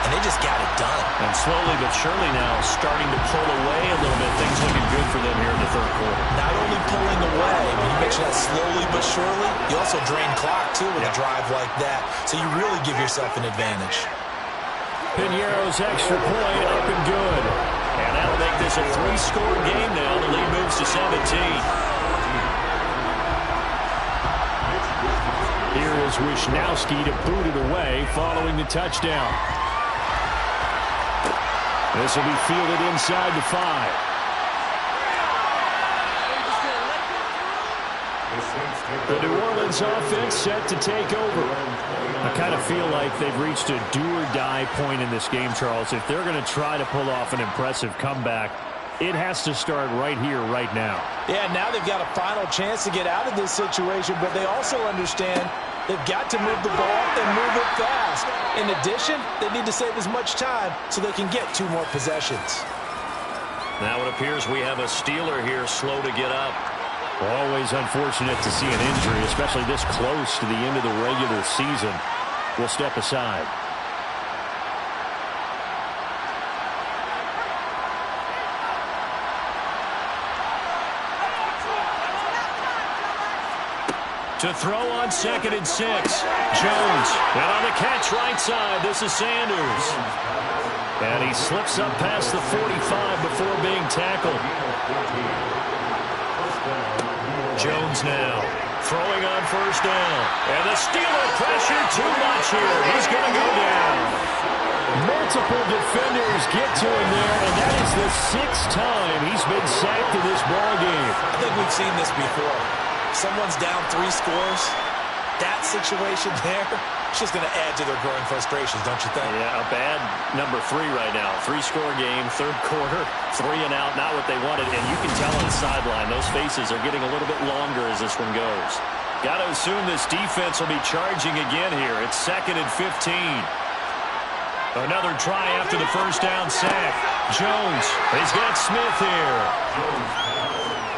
And they just got it done. And slowly but surely now starting to pull away a little bit. Things looking good for them here in the 3rd quarter. Not only pulling away, but you mentioned that slowly but surely. You also drain clock, too, with a drive like that. So you really give yourself an advantage. Piñeiro's extra point up and good. And that'll make this a 3-score game now. The lead moves to 17. Here is Wisnowski to boot it away following the touchdown. This will be fielded inside the 5. The New Orleans offense set to take over. I kind of feel like they've reached a do-or-die point in this game, Charles. If they're going to try to pull off an impressive comeback, it has to start right here, right now. Yeah, now they've got a final chance to get out of this situation, but they also understand They've got to move the ball and move it fast. In addition, they need to save as much time so they can get 2 more possessions. Now it appears we have a Steeler here slow to get up. Always unfortunate to see an injury, especially this close to the end of the regular season. We'll step aside. To throw on 2nd and 6. Jones. And on the catch right side, this is Sanders. And he slips up past the 45 before being tackled. Jones now throwing on 1st down. And the Steeler pressure too much here. He's going to go down. Multiple defenders get to him there, and that is the 6th time he's been sacked in this ballgame. I think we've seen this before. Someone's down 3 scores. That situation there, it's just going to add to their growing frustrations, don't you think? Yeah, a bad number 3 right now. 3-score game, 3rd quarter, 3 and out, not what they wanted. And you can tell on the sideline, those faces are getting a little bit longer as this one goes. Got to assume this defense will be charging again here. It's 2nd and 15. Another try after the 1st down sack. Jones, he's got Smith here.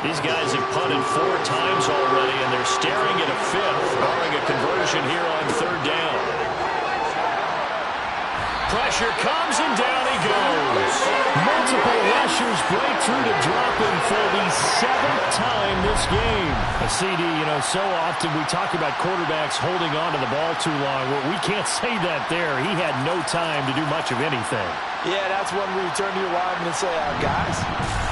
These guys have punted 4 times already, and they're staring at a 5th, barring a conversion here on 3rd down. Pressure comes, and down he goes. Multiple rushers break through to drop him for the 7th time this game. A CD, so often we talk about quarterbacks holding on to the ball too long. Well, we can't say that there. He had no time to do much of anything. Yeah, that's when we turn to your lineman and say, guys,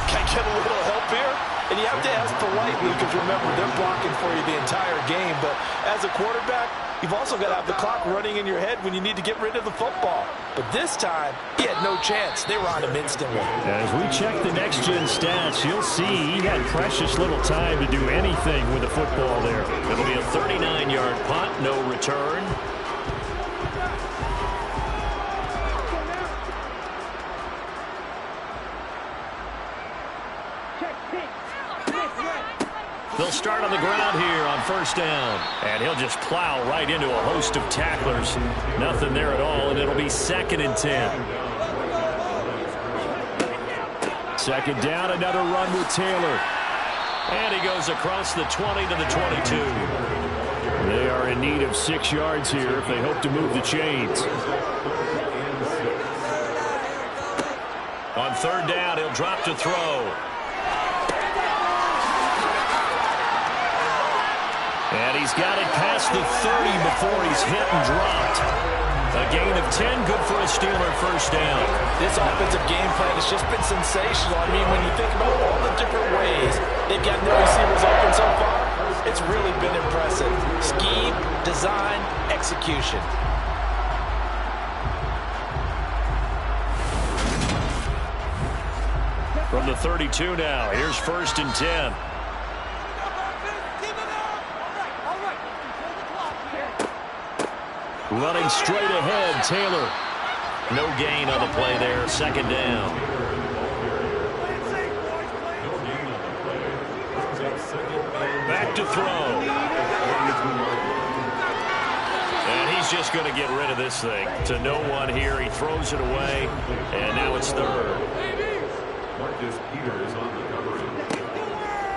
can I get a little help here? And you have to ask politely because, remember, they're blocking for you the entire game. But as a quarterback, you've also got to have the clock running in your head when you need to get rid of the football. But this time, he had no chance. They were on him instantly. As we check the next-gen stats, you'll see he had precious little time to do anything with the football there. It'll be a 39-yard punt, no return. They'll start on the ground here on 1st down. And he'll just plow right into a host of tacklers. Nothing there at all, and it'll be 2nd and 10. 2nd down, another run with Taylor. And he goes across the 20 to the 22. They are in need of 6 yards here if they hope to move the chains. On 3rd down, he'll drop to throw. And he's got it past the 30 before he's hit and dropped. A gain of 10, good for a Steeler 1st down. This offensive game plan has just been sensational. I mean, when you think about all the different ways they've gotten their receivers open so far, it's really been impressive. Scheme, design, execution. From the 32 now, here's 1st and 10. Running straight ahead, Taylor. No gain on the play there, 2nd down. Back to throw. And he's just going to get rid of this thing. To no one here, he throws it away, and now it's 3rd.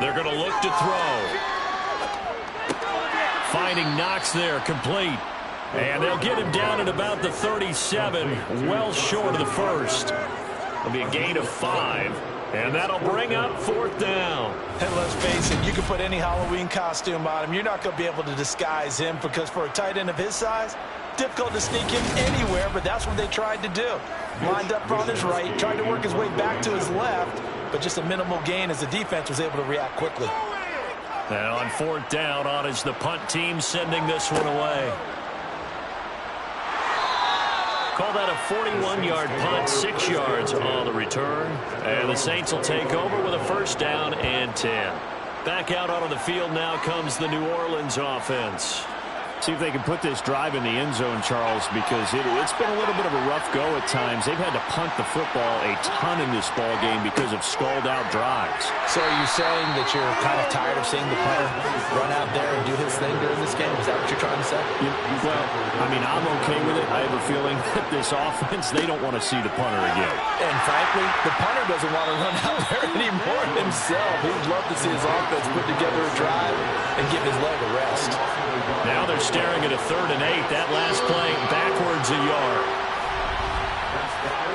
They're going to look to throw. Finding Knox there, complete. And they'll get him down at about the 37, well short of the 1st. It'll be a gain of 5, and that'll bring up 4th down. And let's face it, you can put any Halloween costume on him. You're not going to be able to disguise him because for a tight end of his size, difficult to sneak him anywhere, but that's what they tried to do. Lined up on his right, tried to work his way back to his left, but just a minimal gain as the defense was able to react quickly. Now on 4th down, on is the punt team sending this one away. Call that a 41-yard punt, 6 yards on the return. And the Saints will take over with a 1st down and 10. Back out onto the field now comes the New Orleans offense. See if they can put this drive in the end zone, Charles, because it's been a little bit of a rough go at times. They've had to punt the football a ton in this ball game because of stalled-out drives. So are you saying that you're kind of tired of seeing the punter run out there and do his thing during this game? Is that what you're trying to say? Well, I mean, I'm okay with it. I have a feeling that this offense, they don't want to see the punter again. And frankly, the punter doesn't want to run out there anymore himself. He'd love to see his offense put together a drive and give his leg a rest. Now they're staring at a 3rd and 8. That last play backwards a yard.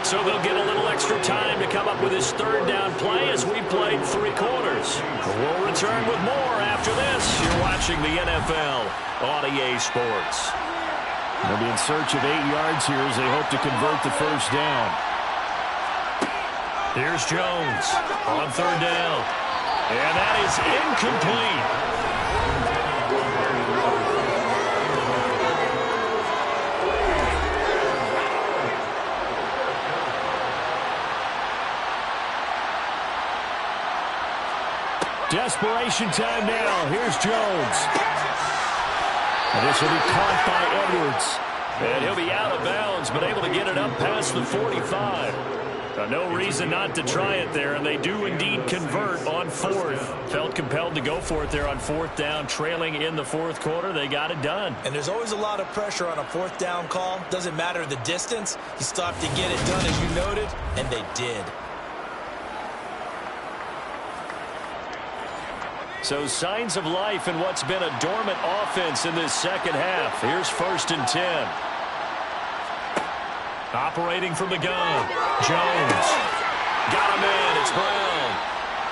So they'll get a little extra time to come up with his 3rd down play as we played 3 quarters. We'll return with more after this. You're watching the NFL on EA Sports. They'll be in search of 8 yards here as they hope to convert the 1st down. Here's Jones on 3rd down. And that is incomplete. Desperation time now. Here's Jones. And this will be caught by Edwards. And he'll be out of bounds, but able to get it up past the 45. No reason not to try it there, and they do indeed convert on 4th. Felt compelled to go for it there on 4th down, trailing in the 4th quarter. They got it done. And there's always a lot of pressure on a 4th down call. Doesn't matter the distance. You stop to get it done, as you noted, and they did. So signs of life in what's been a dormant offense in this second half. Here's 1st and 10. Operating from the gun. Jones. Got him in. It's Brown.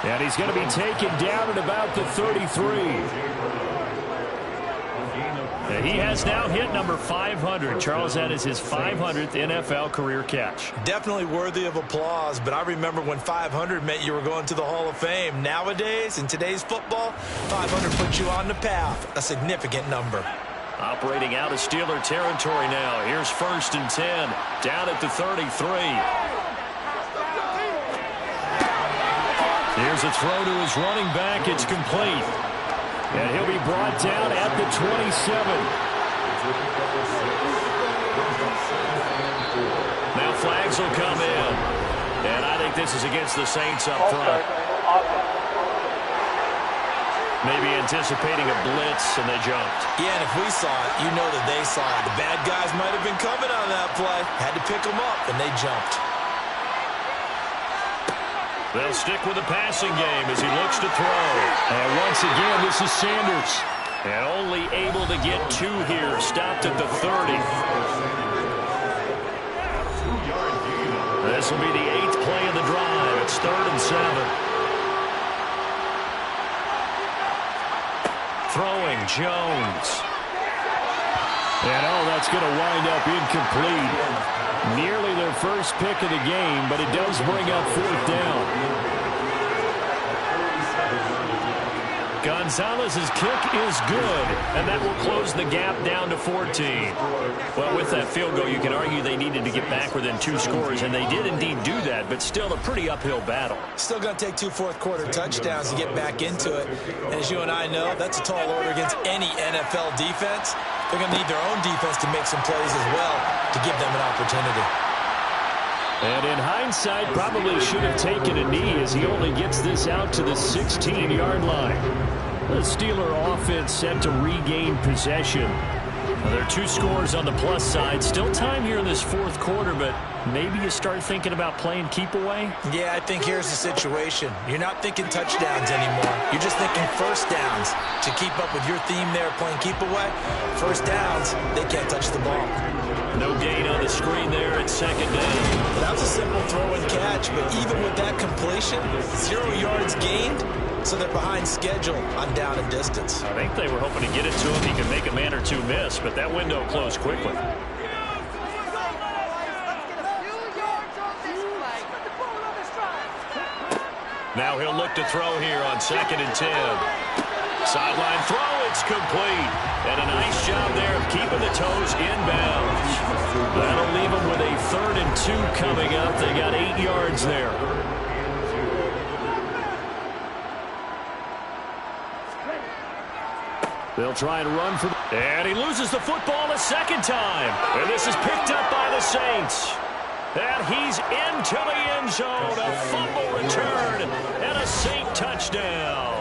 And he's going to be taken down at about the 33. And he has now hit number 500. Charles, that is his 500th NFL career catch. Definitely worthy of applause, but I remember when 500 meant you were going to the Hall of Fame. Nowadays, in today's football, 500 puts you on the path, a significant number. Operating out of Steeler territory now. Here's 1st and 10, down at the 33. Here's a throw to his running back. It's complete. And he'll be brought down at the 27. Now flags will come in. And I think this is against the Saints up front. Maybe anticipating a blitz, and they jumped. Yeah, and if we saw it, you know that they saw it. The bad guys might have been coming on that play. Had to pick them up, and they jumped. They'll stick with the passing game as he looks to throw. And once again, this is Sanders. And only able to get 2 here. Stopped at the 30. This will be the 8th play of the drive. It's 3rd and 7. Throwing Jones. And that's going to wind up incomplete. Nearly their first pick of the game, but it does bring up 4th down. Gonzalez's kick is good, and that will close the gap down to 14. Well, with that field goal, you can argue they needed to get back within 2 scores, and they did indeed do that, but still a pretty uphill battle. Still going to take 2 fourth-quarter touchdowns to get back into it. And as you and I know, that's a tall order against any NFL defense. They're going to need their own defense to make some plays as well to give them an opportunity. And in hindsight, probably should have taken a knee as he only gets this out to the 16-yard line. The Steeler offense set to regain possession. Well, there are 2 scores on the plus side. Still time here in this 4th quarter, but maybe you start thinking about playing keep away? Yeah, I think here's the situation. You're not thinking touchdowns anymore. You're just thinking 1st downs. To keep up with your theme there, playing keep away, 1st downs, they can't touch the ball. No gain on the screen there at 2nd down. That was a simple throw and catch, but even with that completion, 0 yards gained, so they're behind schedule on down and distance. I think they were hoping to get it to him. He could make a man or 2 miss, but that window closed quickly. Now he'll look to throw here on 2nd and 10. Sideline throw, it's complete. And a nice job there of keeping the toes inbounds. That'll leave them with a 3rd and 2 coming up. They got 8 yards there. They'll try and run for and he loses the football a second time. And this is picked up by the Saints. And he's into the end zone. A fumble return and a Saint touchdown.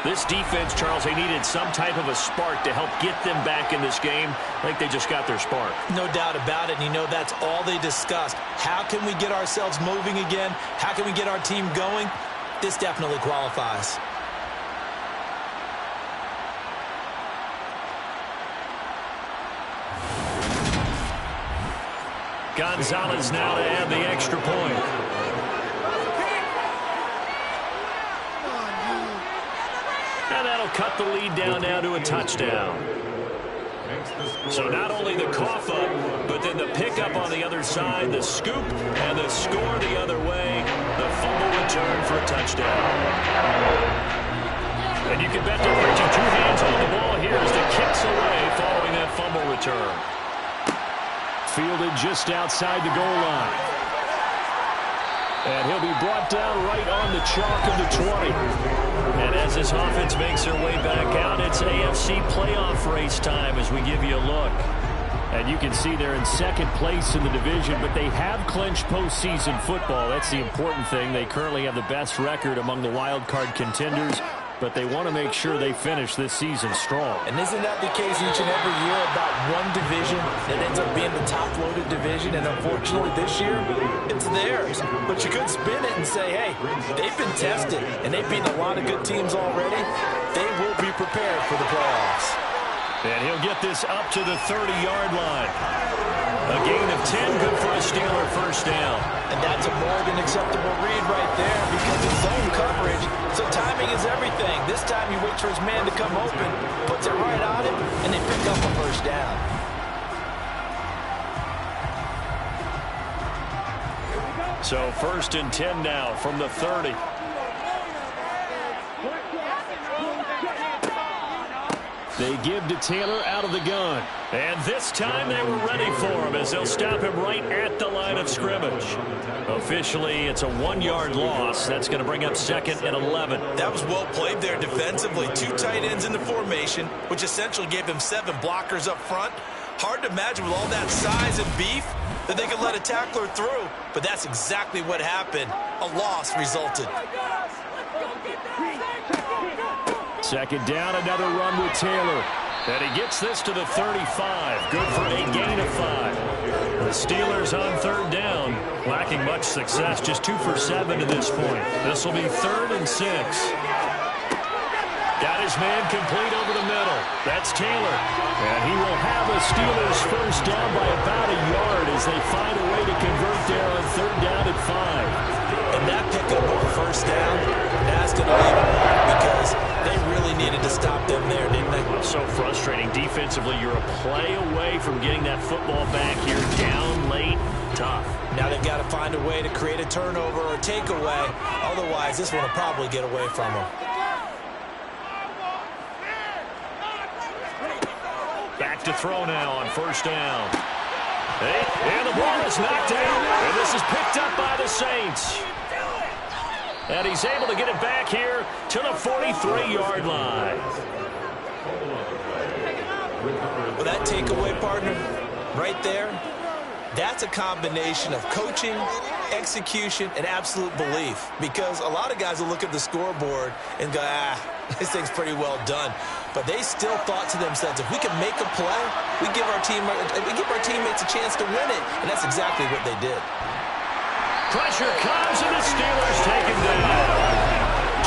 This defense, Charles, they needed some type of a spark to help get them back in this game. I think they just got their spark. No doubt about it. And you know that's all they discussed. How can we get ourselves moving again? How can we get our team going? This definitely qualifies. Gonzalez now to add the extra point. And that'll cut the lead down now to a touchdown. So not only the cough up, but then the pickup on the other side, the scoop, and the score the other way, the fumble return for a touchdown. And you can bet they're reaching two hands on the ball here as the kicks away following that fumble return. Fielded just outside the goal line. And he'll be brought down right on the chalk of the 20. And as this offense makes their way back out, it's AFC playoff race time as we give you a look. And you can see they're in second place in the division, but they have clinched postseason football. That's the important thing. They currently have the best record among the wild card contenders, but they want to make sure they finish this season strong. And isn't that the case each and every year about one division that ends up being the top-loaded division? And unfortunately this year, it's theirs. But you could spin it and say, hey, they've been tested, and they've beaten a lot of good teams already. They will be prepared for the playoffs. And he'll get this up to the 30-yard line. A gain of 10, good for a Steeler first down. And that's a more than acceptable read right there because it's zone coverage. So timing is everything. This time he waits for his man to come open, puts it right on him, and they pick up a first down. So first and 10 now from the 30. They give to Taylor out of the gun. And this time they were ready for him as they'll stop him right at the line of scrimmage. Officially, it's a 1-yard loss. That's going to bring up second and 11. That was well played there defensively. 2 tight ends in the formation, which essentially gave him 7 blockers up front. Hard to imagine with all that size and beef that they could let a tackler through. But that's exactly what happened. A loss resulted. Second down, another run with Taylor. And he gets this to the 35. Good for a gain of 5. The Steelers on third down, lacking much success, just 2 for 7 to this point. This will be 3rd and 6. Got his man complete over the middle. That's Taylor. And he will have a Steelers first down by about a yard as they find a way to convert there on third down at 5. And that pickup on first down, that's going to leave a mark because they really needed to stop them there, didn't they? Well, so frustrating. Defensively, you're a play away from getting that football back here down late. Tough. Now they've got to find a way to create a turnover or takeaway. Otherwise, this one will probably get away from them. Back to throw now on first down. And the ball is knocked out. And this is picked up by the Saints. And he's able to get it back here to the 43-yard line. Well, that takeaway, partner, right there, that's a combination of coaching, execution, and absolute belief. Because a lot of guys will look at the scoreboard and go, this thing's pretty well done. But they still thought to themselves, if we can make a play, we give our teammates a chance to win it. And that's exactly what they did. Pressure comes, and the Steelers take him down.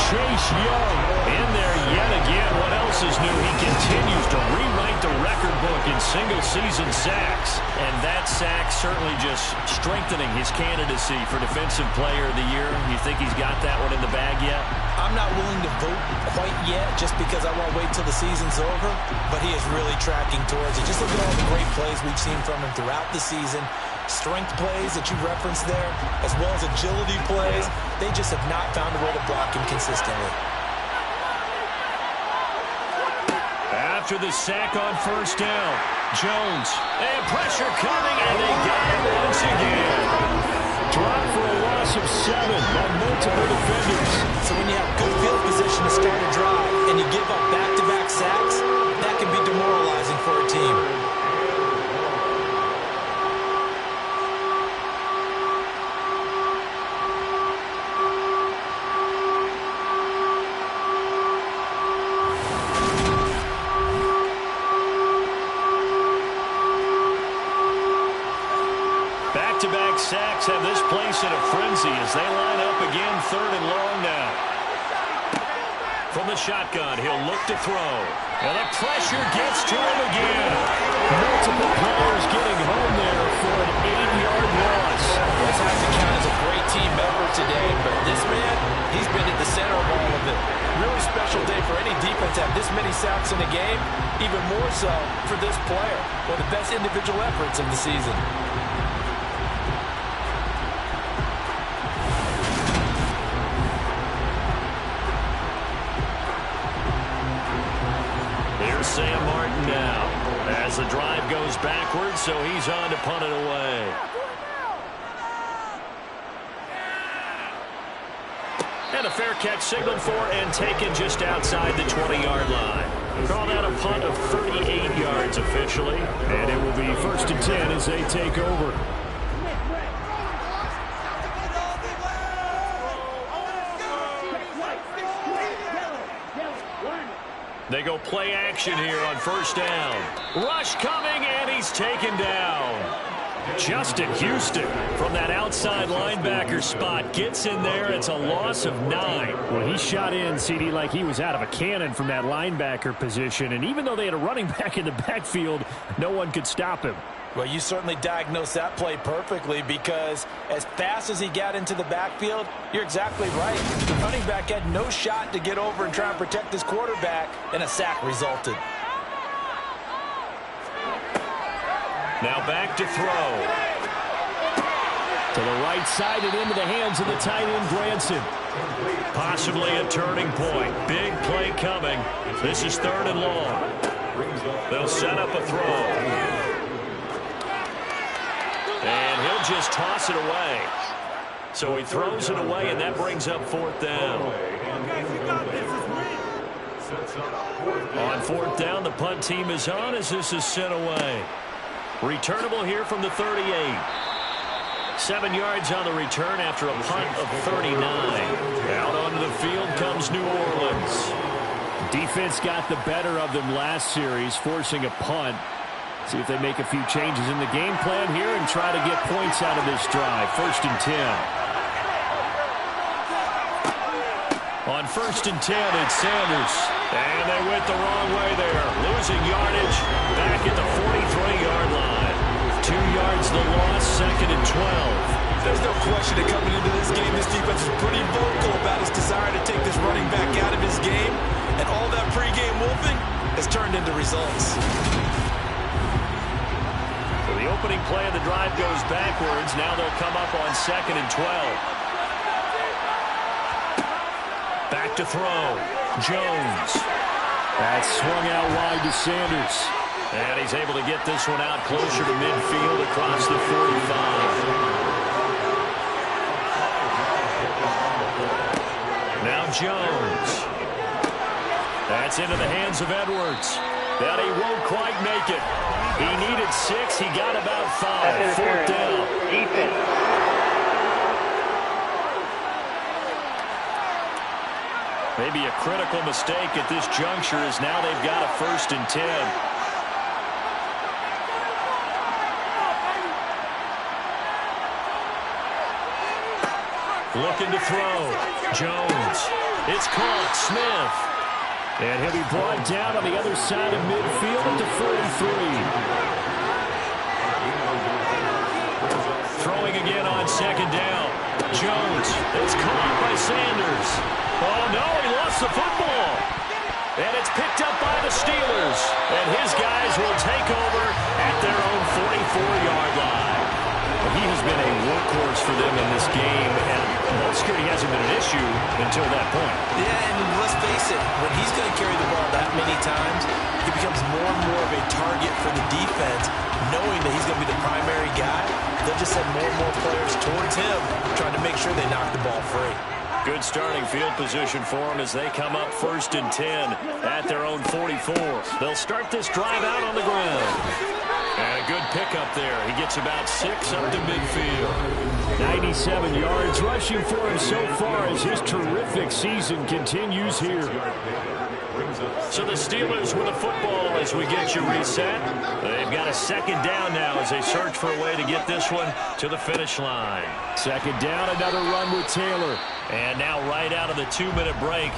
Chase Young in there yet again. What else is new? He continues to rewrite the record book in single-season sacks. And that sack certainly just strengthening his candidacy for Defensive Player of the Year. You think he's got that one in the bag yet? I'm not willing to vote quite yet just because I want to wait till the season's over. But he is really tracking towards it. Just look at all the great plays we've seen from him throughout the season. Strength plays that you referenced there, as well as agility plays. They just have not found a way to block him consistently. After the sack on first down, Jones, and pressure coming, and they got him once again. Drop for a loss of 7 by multiple defenders. So when you have good field position to start a drive, give up back-to-back sacks, that can be demoralizing for a team. Back-to-back sacks have this place in a frenzy as they line up again, 3rd and long now. From the shotgun, he'll look to throw. And the pressure gets to him again. Multiple players getting home there for an 8-yard loss. This has to count as a great team effort today, but this man, he's been at the center of all of it. Really special day for any defense to have this many sacks in a game, even more so for this player. One of the best individual efforts of the season. Sam Martin now as the drive goes backwards, so he's on to punt it away. And a fair catch signaled for and taken just outside the 20-yard line. Call that a punt of 38 yards officially, and it will be 1st and 10 as they take over. They go play action here on 1st down. Rush coming, and he's taken down. Justin Houston from that outside linebacker spot gets in there. It's a loss of 9. Well, he shot in, CD, like he was out of a cannon from that linebacker position. And even though they had a running back in the backfield, no one could stop him. Well, you certainly diagnosed that play perfectly because as fast as he got into the backfield, you're exactly right. The running back had no shot to get over and try and protect his quarterback, and a sack resulted. Now back to throw. To the right side and into the hands of the tight end, Granson. Possibly a turning point. Big play coming. This is 3rd and long. They'll set up a throw. And he'll just toss it away. So he throws it away, and that brings up 4th down. On 4th down, the punt team is on as this is sent away. Returnable here from the 38. 7 yards on the return after a punt of 39. Out onto the field comes New Orleans. Defense got the better of them last series, forcing a punt. See if they make a few changes in the game plan here and try to get points out of this drive. 1st and 10. On 1st and 10, it's Sanders. And they went the wrong way there. Losing yardage back at the 43-yard line. 2 yards the loss, 2nd and 12. There's no question that coming into this game, this defense is pretty vocal about its desire to take this running back out of his game. And all that pregame wolfing has turned into results. The opening play of the drive goes backwards. Now they'll come up on 2nd and 12. Back to throw. Jones. That swung out wide to Sanders. And he's able to get this one out closer to midfield across the 45. Now Jones. That's into the hands of Edwards. But he won't quite make it. He needed 6. He got about 5. 4th down. Maybe a critical mistake at this juncture as now they've got a 1st and 10. Looking to throw. Jones. It's caught. Smith. And he'll be brought down on the other side of midfield at the 43. Throwing again on 2nd down. Jones. It's caught by Sanders. Oh, no, he lost the football. And it's picked up by the Steelers. And his guys will take over at their own 44-yard line. He has been a workhorse for them in this game, and ball security hasn't been an issue until that point. Yeah, and let's face it, when he's going to carry the ball that many times, he becomes more and more of a target for the defense, knowing that he's going to be the primary guy. They'll just send more and more players towards him, trying to make sure they knock the ball free. Good starting field position for them as they come up 1st and 10 at their own 44. They'll start this drive out on the ground. And a good pickup there. He gets about 6 up to midfield. 97 yards rushing for him so far as his terrific season continues here. So the Steelers with the football as we get you reset. They've got a 2nd down now as they search for a way to get this one to the finish line. 2nd down, another run with Taylor. And now right out of the 2-minute break,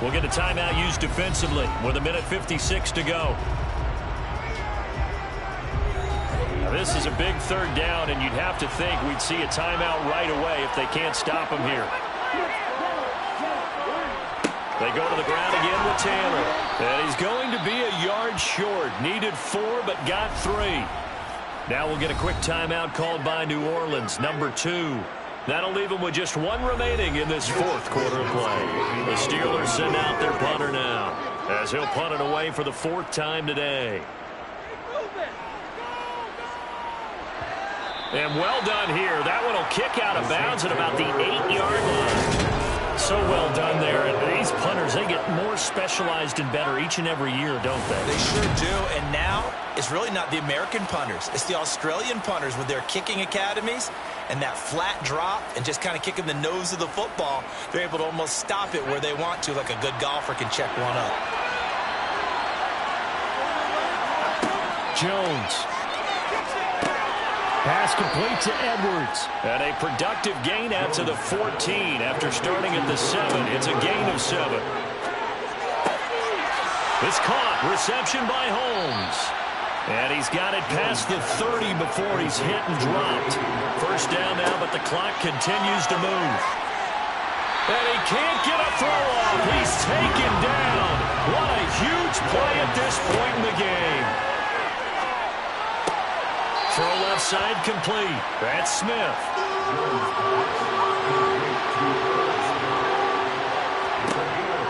we'll get a timeout used defensively with 1:56 to go. Now this is a big 3rd down, and you'd have to think we'd see a timeout right away if they can't stop him here. They go to the ground again with Taylor. And he's going to be a yard short. Needed 4, but got 3. Now we'll get a quick timeout called by New Orleans, number 2. That'll leave them with just 1 remaining in this 4th quarter of play. The Steelers send out their punter now, as he'll punt it away for the 4th time today. And well done here. That one will kick out of bounds at about the 8-yard line. So well done there. And these punters, they get more specialized and better each and every year, don't they? They sure do. And now it's really not the American punters. It's the Australian punters with their kicking academies and that flat drop and just kind of kicking the nose of the football. They're able to almost stop it where they want to, like a good golfer can check one up. Jones. Pass complete to Edwards. And a productive gain out to the 14 after starting at the 7. It's a gain of 7. It's caught. Reception by Holmes. And he's got it past the 30 before he's hit and dropped. 1st down now, but the clock continues to move. And he can't get a throw off. He's taken down. What a huge play at this point in the game. Throw left side complete. That's Smith.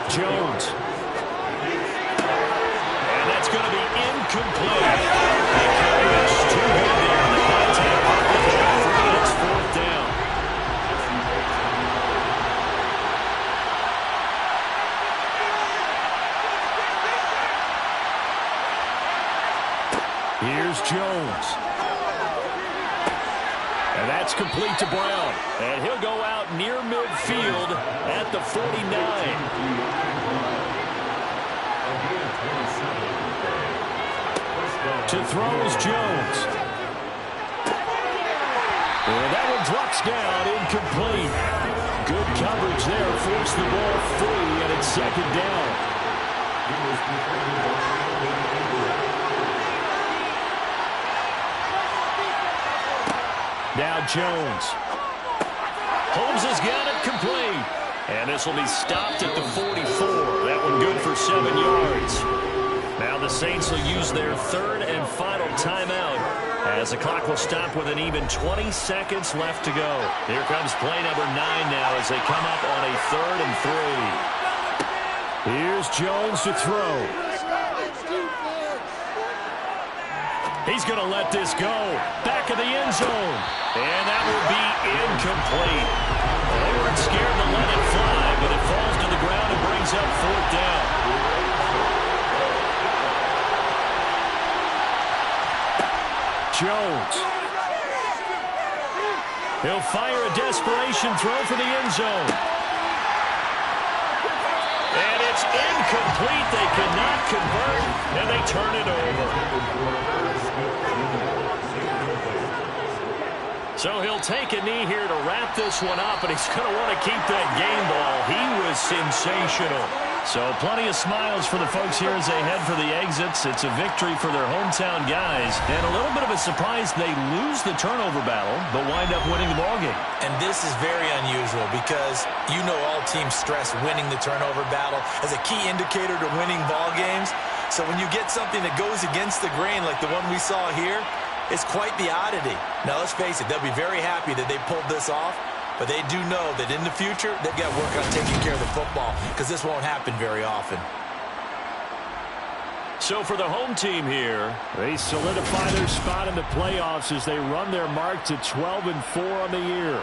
Jones. And that's going to be incomplete. It's too good there on the contact. It's 4th down. Here's Jones. And that's complete to Brown. And he'll go out near midfield at the 49. To throw is Jones. And that one drops down, incomplete. Good coverage there, forced the ball free, and it's 2nd down. Now Jones. Holmes has got it complete. And this will be stopped at the 44. That one good for 7 yards. Now the Saints will use their 3rd and final timeout as the clock will stop with an even 20 seconds left to go. Here comes play number 9 now as they come up on a 3rd and 3. Here's Jones to throw. He's going to let this go. Back of the end zone. And that will be incomplete. They weren't scared to let it fly, but it falls to the ground and brings up 4th down. Jones. He'll fire a desperation throw for the end zone. And it's incomplete. They cannot convert, and they turn it over. So he'll take a knee here to wrap this one up, and he's going to want to keep that game ball. He was sensational. So plenty of smiles for the folks here as they head for the exits. It's a victory for their hometown guys. And a little bit of a surprise, they lose the turnover battle, but wind up winning the ballgame. And this is very unusual because you know all teams stress winning the turnover battle as a key indicator to winning ball games. So when you get something that goes against the grain like the one we saw here, it's quite the oddity. Now, let's face it, they'll be very happy that they pulled this off, but they do know that in the future, they've got to work on taking care of the football because this won't happen very often. So for the home team here, they solidify their spot in the playoffs as they run their mark to 12-4 on the year.